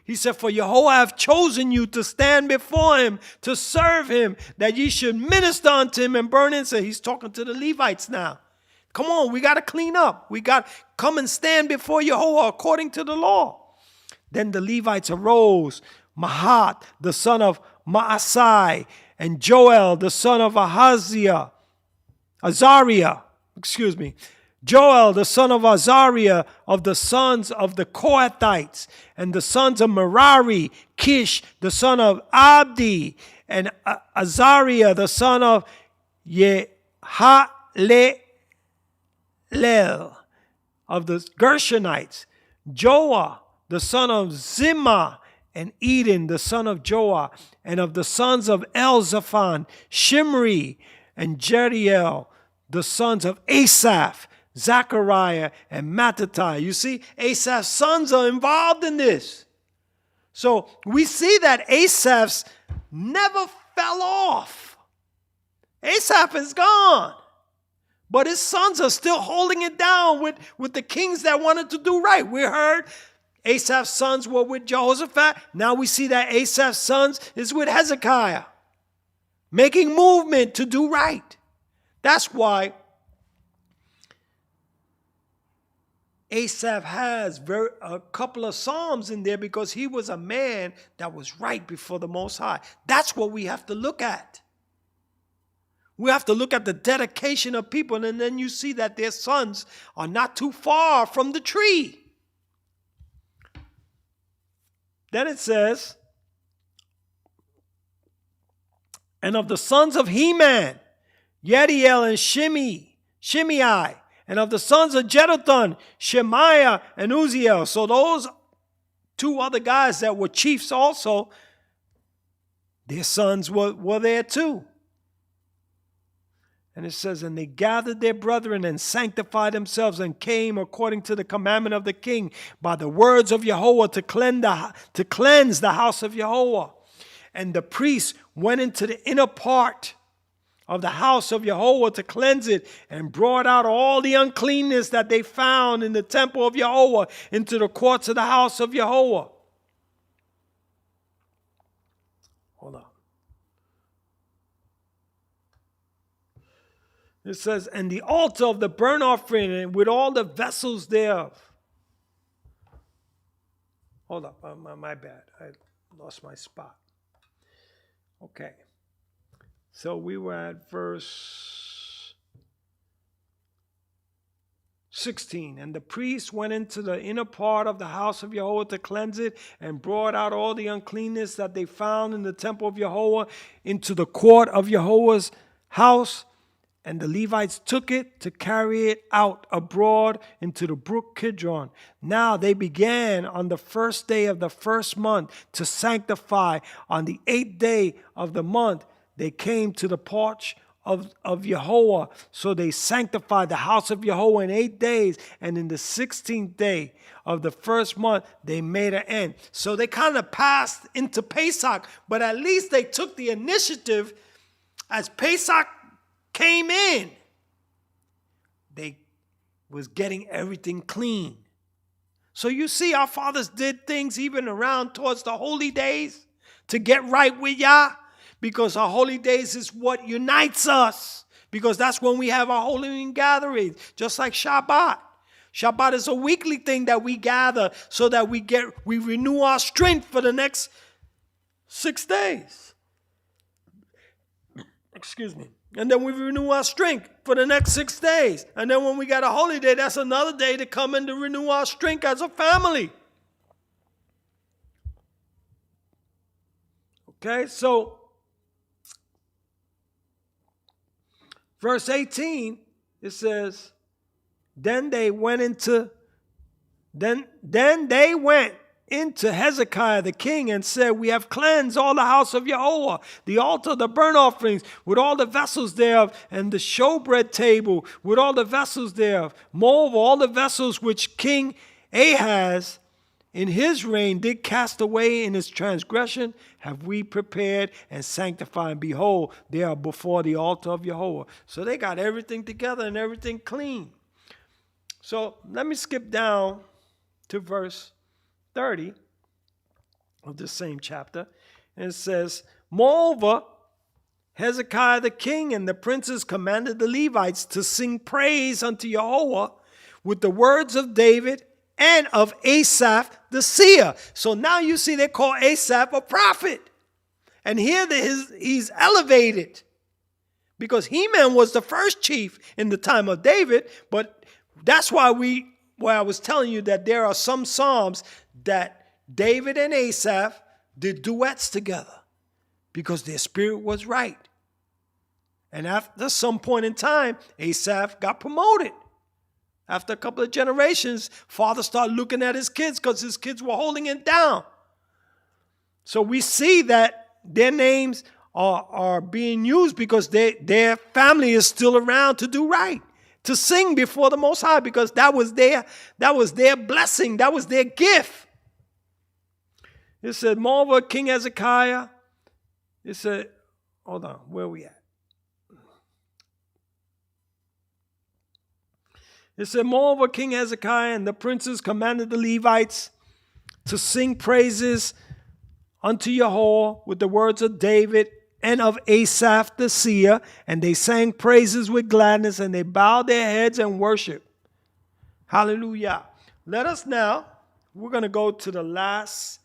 He said, for Yahweh hath chosen you to stand before him, to serve him, that ye should minister unto him and burn incense. He's talking to the Levites now. Come on, we got to clean up. We got to come and stand before Yahweh according to the law. Then the Levites arose, Mahat, the son of Maasai, and Joel, the son of Azariah, Joel, the son of Azariah, of the sons of the Kohathites, and the sons of Merari, Kish, the son of Abdi, and Azariah, the son of Yehalelel, of the Gershonites, Joah, the son of Zimmah, and Eden, the son of Joah, and of the sons of Elzaphan, Shimri, and Jeriel, the sons of Asaph, Zechariah, and Mattathiah. You see, Asaph's sons are involved in this. So we see that Asaph's never fell off. Asaph is gone. But his sons are still holding it down with the kings that wanted to do right. We heard Asaph's sons were with Jehoshaphat. Now we see that Asaph's sons is with Hezekiah, making movement to do right. That's why Asaph has a couple of psalms in there, because he was a man that was right before the Most High. That's what we have to look at. We have to look at the dedication of people, and then you see that their sons are not too far from the tree. Then it says, and of the sons of Heman, Yediel and Shimei, and of the sons of Jeduthun, Shemaiah and Uzziel. So those two other guys that were chiefs also, their sons were there too. And it says, and they gathered their brethren and sanctified themselves and came according to the commandment of the king by the words of Yahweh to cleanse the house of Yahweh. And the priests went into the inner part of the house of Yahweh to cleanse it and brought out all the uncleanness that they found in the temple of Yahweh into the courts of the house of Yahweh. Hold on. It says, and the altar of the burnt offering and with all the vessels thereof. Hold up, my bad. I lost my spot. Okay. So we were at verse 16. And the priests went into the inner part of the house of Yahweh to cleanse it and brought out all the uncleanness that they found in the temple of Yahweh into the court of Yahweh's house. And the Levites took it to carry it out abroad into the brook Kidron. Now they began on the first day of the first month to sanctify. On the 8th day of the month, they came to the porch of Yahweh. So they sanctified the house of Yahweh in 8 days. And in the 16th day of the first month, they made an end. So they kind of passed into Pesach, but at least they took the initiative as Pesach came in. They was getting everything clean. So you see, our fathers did things even around towards the holy days to get right with Yah, because our holy days is what unites us, because that's when we have our holy gatherings, just like Shabbat. Shabbat is a weekly thing that we gather so that we renew our strength for the next 6 days. Excuse me. And then we renew our strength for the next 6 days. And then when we got a holy day, that's another day to come in to renew our strength as a family. Okay, so verse 18, it says, Then they went into Hezekiah the king and said, We have cleansed all the house of Yahweh, the altar, the burnt offerings, with all the vessels thereof, and the showbread table, with all the vessels thereof. Moreover, all the vessels which King Ahaz in his reign did cast away in his transgression, have we prepared and sanctified. And behold, they are before the altar of Yahweh. So they got everything together and everything clean. So let me skip down to verse 30 of the same chapter, and it says, Moreover, Hezekiah the king and the princes commanded the Levites to sing praise unto Yahweh with the words of David and of Asaph the seer. So now you see they call Asaph a prophet. And here he's elevated, because Heman was the first chief in the time of David. But that's why I was telling you that there are some psalms that David and Asaph did duets together, because their spirit was right. And after some point in time, Asaph got promoted. After a couple of generations, father started looking at his kids because his kids were holding it down. So we see that their names are being used because their family is still around to do right, to sing before the Most High, because that was their blessing, that was their gift. It said, Moreover, King Hezekiah, it said, hold on, where are we at? It said, Moreover, King Hezekiah and the princes commanded the Levites to sing praises unto Yahweh with the words of David and of Asaph the seer, and they sang praises with gladness, and they bowed their heads and worshiped. Hallelujah. Let us now, we're going to go to the last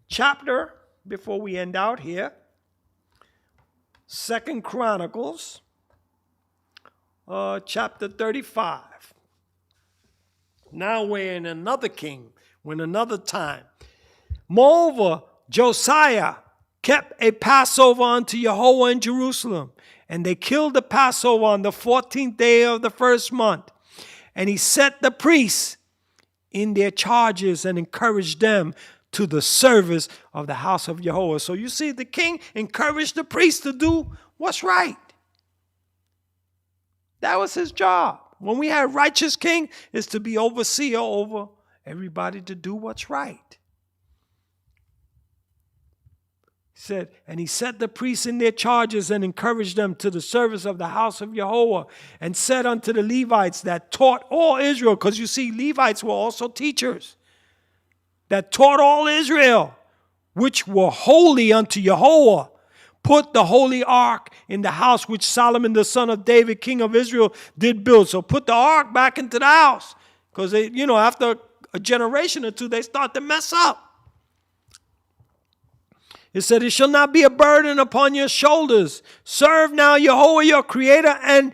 chapter before we end out here. 2 Chronicles, chapter 35. Now we're in another king, we're in another time. Moreover, Josiah kept a Passover unto Yahweh in Jerusalem, and they killed the Passover on the 14th day of the first month. And he set the priests in their charges and encouraged them to the service of the house of Yahweh. So you see, the king encouraged the priests to do what's right. That was his job. When we have righteous king, is to be overseer over everybody to do what's right. He said, and he set the priests in their charges and encouraged them to the service of the house of Yahweh, and said unto the Levites that taught all Israel, because you see, Levites were also teachers, that taught all Israel, which were holy unto Yahweh, put the holy ark in the house which Solomon the son of David, king of Israel, did build. So put the ark back into the house, because they, after a generation or two, they start to mess up. It said, it shall not be a burden upon your shoulders. Serve now Yahweh your creator and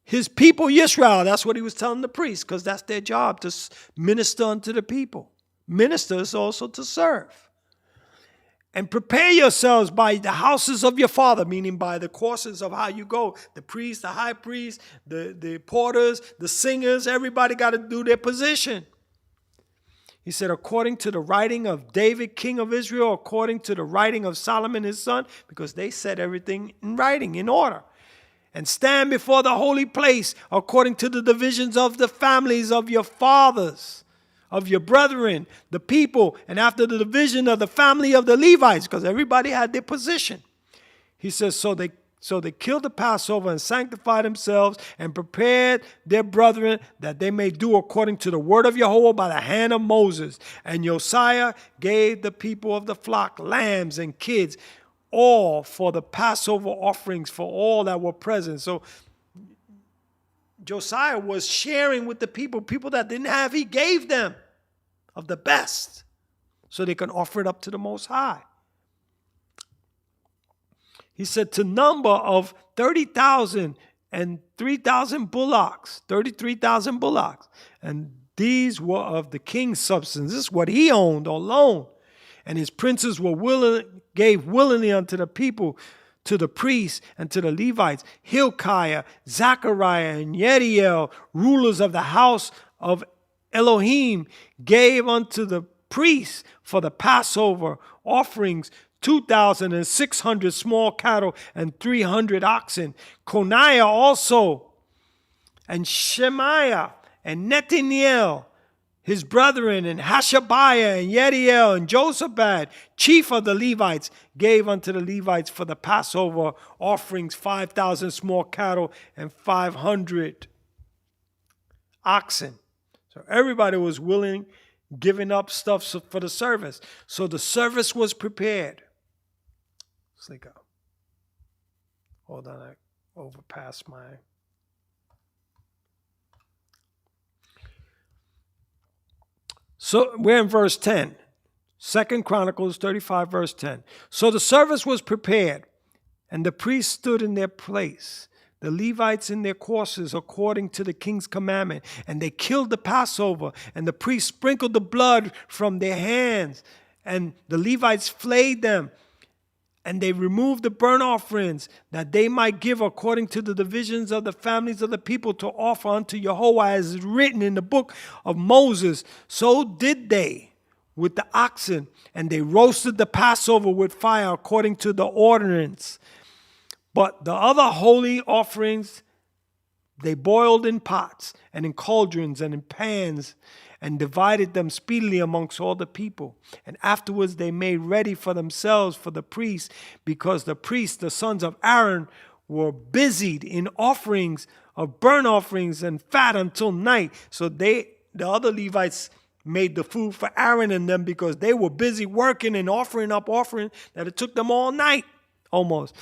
his people Yisrael. That's what he was telling the priests, because that's their job, to minister unto the people. Ministers also to serve. And prepare yourselves by the houses of your father, meaning by the courses of how you go. The priest, the high priest, the porters, the singers, everybody got to do their position. He said, according to the writing of David, king of Israel, according to the writing of Solomon his son, because they set everything in writing, in order. And stand before the holy place, according to the divisions of the families of your fathers, of your brethren, the people, and after the division of the family of the Levites, because everybody had their position. He says, so they killed the Passover and sanctified themselves and prepared their brethren that they may do according to the word of Yahweh by the hand of Moses. And Josiah gave the people of the flock lambs and kids, all for the Passover offerings for all that were present. So Josiah was sharing with the people that didn't have, he gave them of the best so they can offer it up to the Most High. He said, to number of 30,000 and 3,000 bullocks, 33,000 bullocks. And these were of the king's substance. This is what he owned alone. And his princes gave willingly unto the people, to the priests and to the Levites, Hezekiah, Zechariah, and Yediel, rulers of the house of Elohim, gave unto the priests for the Passover offerings 2,600 small cattle and 300 oxen. Coniah also, and Shemaiah, and Netaniel, his brethren, and Hashabiah, and Yediel, and Josabad, chief of the Levites, gave unto the Levites for the Passover offerings 5,000 small cattle and 500 oxen. So everybody was willing, giving up stuff for the service. So the service was prepared. Hold on, I overpassed my... So we're in verse 10. 2 Chronicles 35, verse 10. So the service was prepared, and the priests stood in their place, the Levites in their courses according to the king's commandment. And they killed the Passover, and the priests sprinkled the blood from their hands, and the Levites flayed them. And they removed the burnt offerings, that they might give according to the divisions of the families of the people to offer unto Yahweh, as is written in the book of Moses. So did they with the oxen, and they roasted the Passover with fire according to the ordinance. But the other holy offerings they boiled in pots and in cauldrons and in pans, and divided them speedily amongst all the people. And afterwards they made ready for themselves for the priests, because the priests, the sons of Aaron, were busied in offerings of burnt offerings and fat until night. So the other Levites made the food for Aaron and them, because they were busy working and offering up offering that it took them all night almost.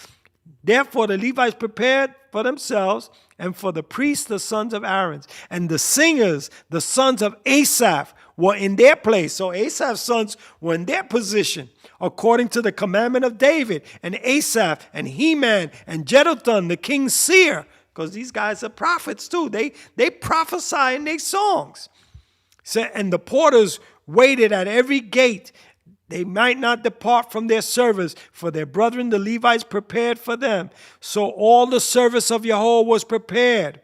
Therefore the Levites prepared for themselves, and for the priests, the sons of Aaron, and the singers, the sons of Asaph, were in their place. So Asaph's sons were in their position, according to the commandment of David, and Asaph, and Heman, and Jeduthun, the king's seer, because these guys are prophets too. They prophesy in their songs. So, and the porters waited at every gate they might not depart from their service, for their brethren the Levites prepared for them. So all the service of Yahweh was prepared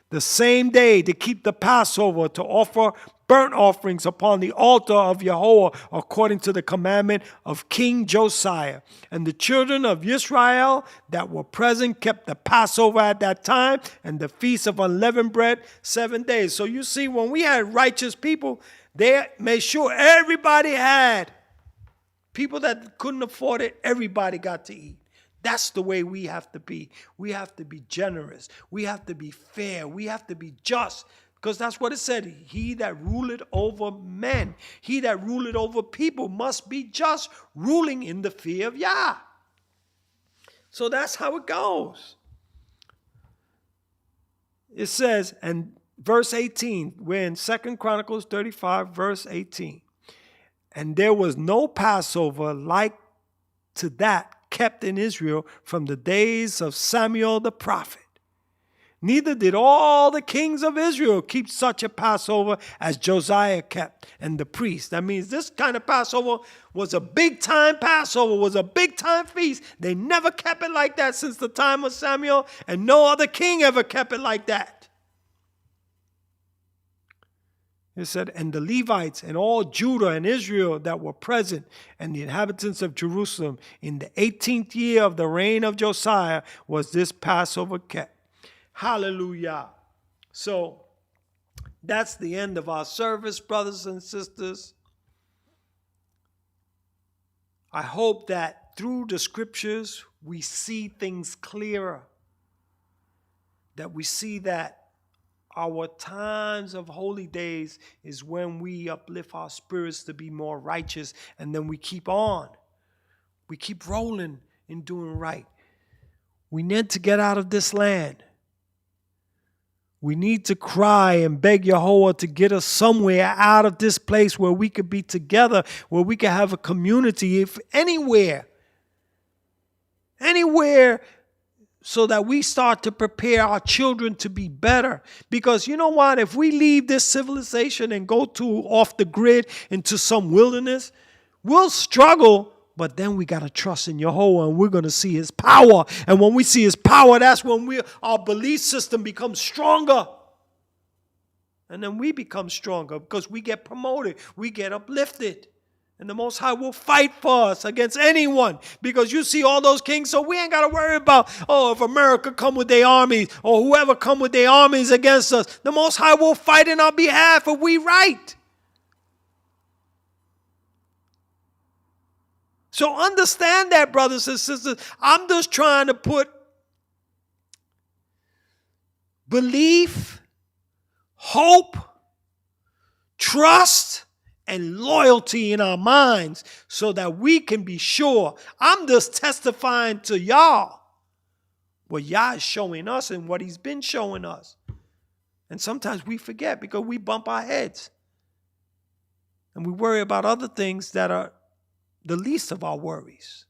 the same day to keep the Passover, to offer burnt offerings upon the altar of Yahweh, according to the commandment of King Josiah. And the children of Yisrael that were present kept the Passover at that time, and the feast of unleavened bread 7 days. So you see, when we had righteous people, they made sure everybody had. People that couldn't afford it, everybody got to eat. That's the way we have to be. We have to be generous. We have to be fair. We have to be just. Because that's what it said. He that ruleth over men, he that ruleth over people must be just, ruling in the fear of Yah. So that's how it goes. It says, and verse 18, we're in 2 Chronicles 35, verse 18. And there was no Passover like to that kept in Israel from the days of Samuel the prophet. Neither did all the kings of Israel keep such a Passover as Josiah kept, and the priests. That means this kind of Passover was a big time Passover, was a big time feast. They never kept it like that since the time of Samuel, and no other king ever kept it like that. It said, and the Levites and all Judah and Israel that were present, and the inhabitants of Jerusalem, in the 18th year of the reign of Josiah, was this Passover kept. Hallelujah. So that's the end of our service, brothers and sisters. I hope that through the scriptures we see things clearer, that we see that our times of holy days is when we uplift our spirits to be more righteous, and then we keep on. We keep rolling in doing right. We need to get out of this land. We need to cry and beg Yahweh to get us somewhere out of this place where we could be together, where we could have a community, if anywhere, so that we start to prepare our children to be better. Because you know what? If we leave this civilization and go off the grid into some wilderness, we'll struggle, but then we got to trust in Yahweh, and we're going to see his power. And when we see his power, that's when our belief system becomes stronger. And then we become stronger because we get promoted, we get uplifted. And the Most High will fight for us against anyone. Because you see all those kings, so we ain't got to worry about, if America come with their armies or whoever come with their armies against us. The Most High will fight in our behalf if we right. So understand that, brothers and sisters. I'm just trying to put belief, hope, trust, and loyalty in our minds so that we can be sure. I'm just testifying to Yah what Yah is showing us and what he's been showing us. And sometimes we forget because we bump our heads and we worry about other things that are the least of our worries.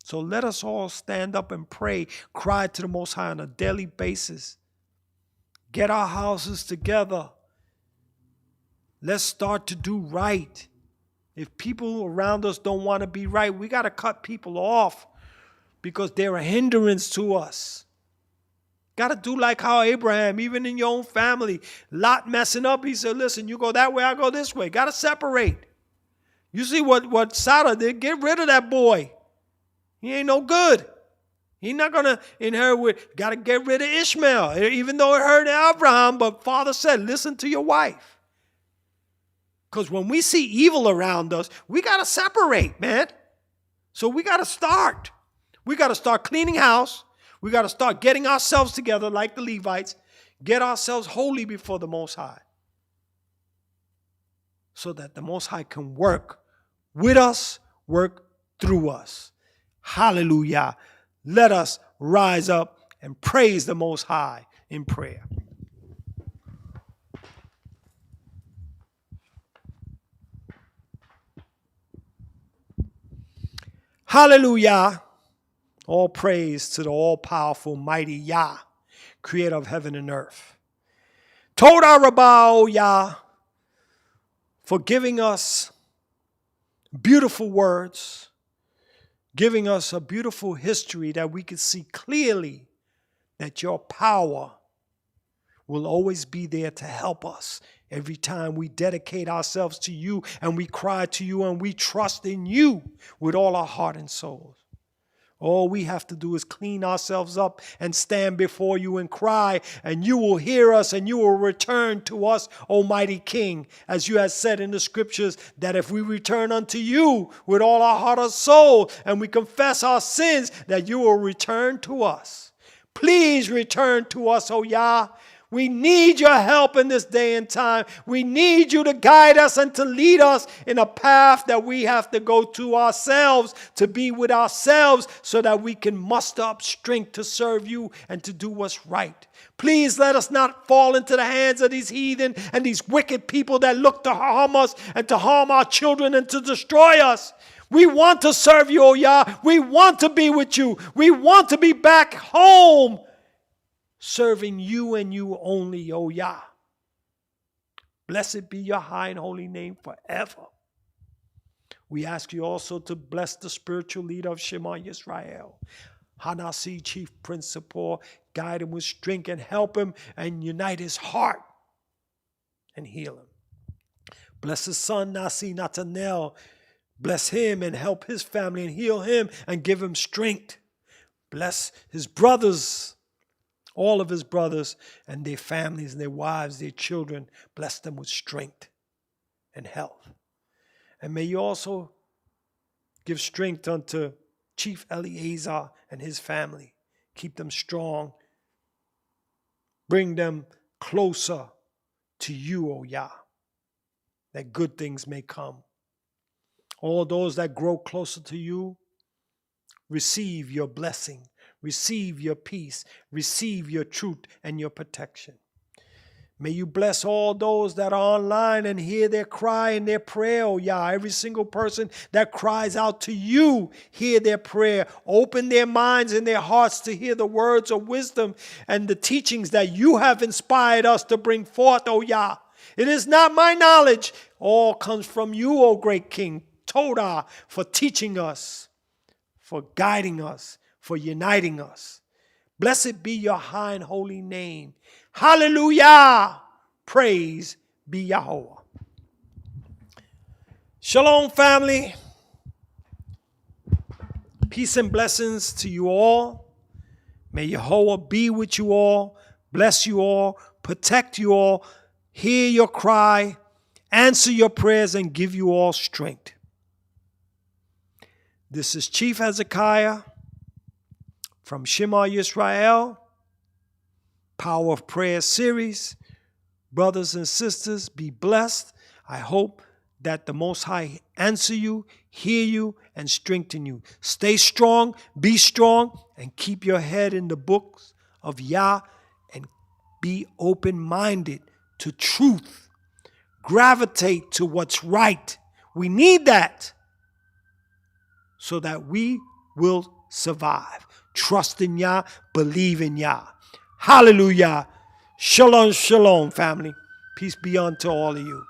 So let us all stand up and pray, cry to the Most High on a daily basis. Get our houses together. Let's start to do right. If people around us don't want to be right, we got to cut people off because they're a hindrance to us. Got to do like how Abraham, even in your own family, Lot messing up, he said, listen, you go that way, I go this way. Got to separate. You see what Sarah did? Get rid of that boy. He ain't no good. He's not going to inherit. Got to get rid of Ishmael, even though it hurt Abraham, but Father said, listen to your wife. Because when we see evil around us, we got to separate, man. So we got to start. We got to start cleaning house. We got to start getting ourselves together like the Levites. Get ourselves holy before the Most High. So that the Most High can work with us, work through us. Hallelujah. Let us rise up and praise the Most High in prayer. Hallelujah. All praise to the all-powerful, mighty Yah, creator of heaven and earth. Toda Rabbah, O Yah, for giving us beautiful words, giving us a beautiful history that we can see clearly that your power will always be there to help us every time we dedicate ourselves to you and we cry to you and we trust in you with all our heart and soul. All we have to do is clean ourselves up and stand before you and cry, and you will hear us and you will return to us, Almighty King. As you have said in the scriptures, that if we return unto you with all our heart and soul and we confess our sins, that you will return to us. Please return to us, O Yah. We need your help in this day and time. We need you to guide us and to lead us in a path that we have to go to ourselves, to be with ourselves, so that we can muster up strength to serve you and to do what's right. Please let us not fall into the hands of these heathen and these wicked people that look to harm us and to harm our children and to destroy us. We want to serve you, O Yah. We want to be with you. We want to be back home, serving you and you only, O Yah. Blessed be your high and holy name forever. We ask you also to bless the spiritual leader of Shema Yisrael, Hanasi, chief principal, guide him with strength and help him and unite his heart and heal him. Bless his son, Nasi Natanel. Bless him and help his family and heal him and give him strength. Bless his brothers, all of his brothers and their families and their wives, their children. Bless them with strength and health. And may you also give strength unto Chief Eliezer and his family. Keep them strong. Bring them closer to you, O Yah, that good things may come. All those that grow closer to you, receive your blessing. Receive your peace, receive your truth and your protection. May you bless all those that are online and hear their cry and their prayer, oh Yah. Every single person that cries out to you, hear their prayer. Open their minds and their hearts to hear the words of wisdom and the teachings that you have inspired us to bring forth, oh Yah. It is not my knowledge. All comes from you, O great King. Todah, for teaching us, for guiding us, for uniting us. Blessed be your high and holy name. Hallelujah. Praise be Yahweh. Shalom, family. Peace and blessings to you all. May Yahweh be with you all, bless you all, protect you all, hear your cry, answer your prayers, and give you all strength. This is Chief Hezekiah from Shema Yisrael, Power of Prayer series. Brothers and sisters, be blessed. I hope that the Most High answer you, hear you, and strengthen you. Stay strong, be strong, and keep your head in the books of Yah, and be open-minded to truth. Gravitate to what's right. We need that so that we will survive. Trust in Yah, believe in Yah. Hallelujah. Shalom, shalom, family. Peace be unto all of you.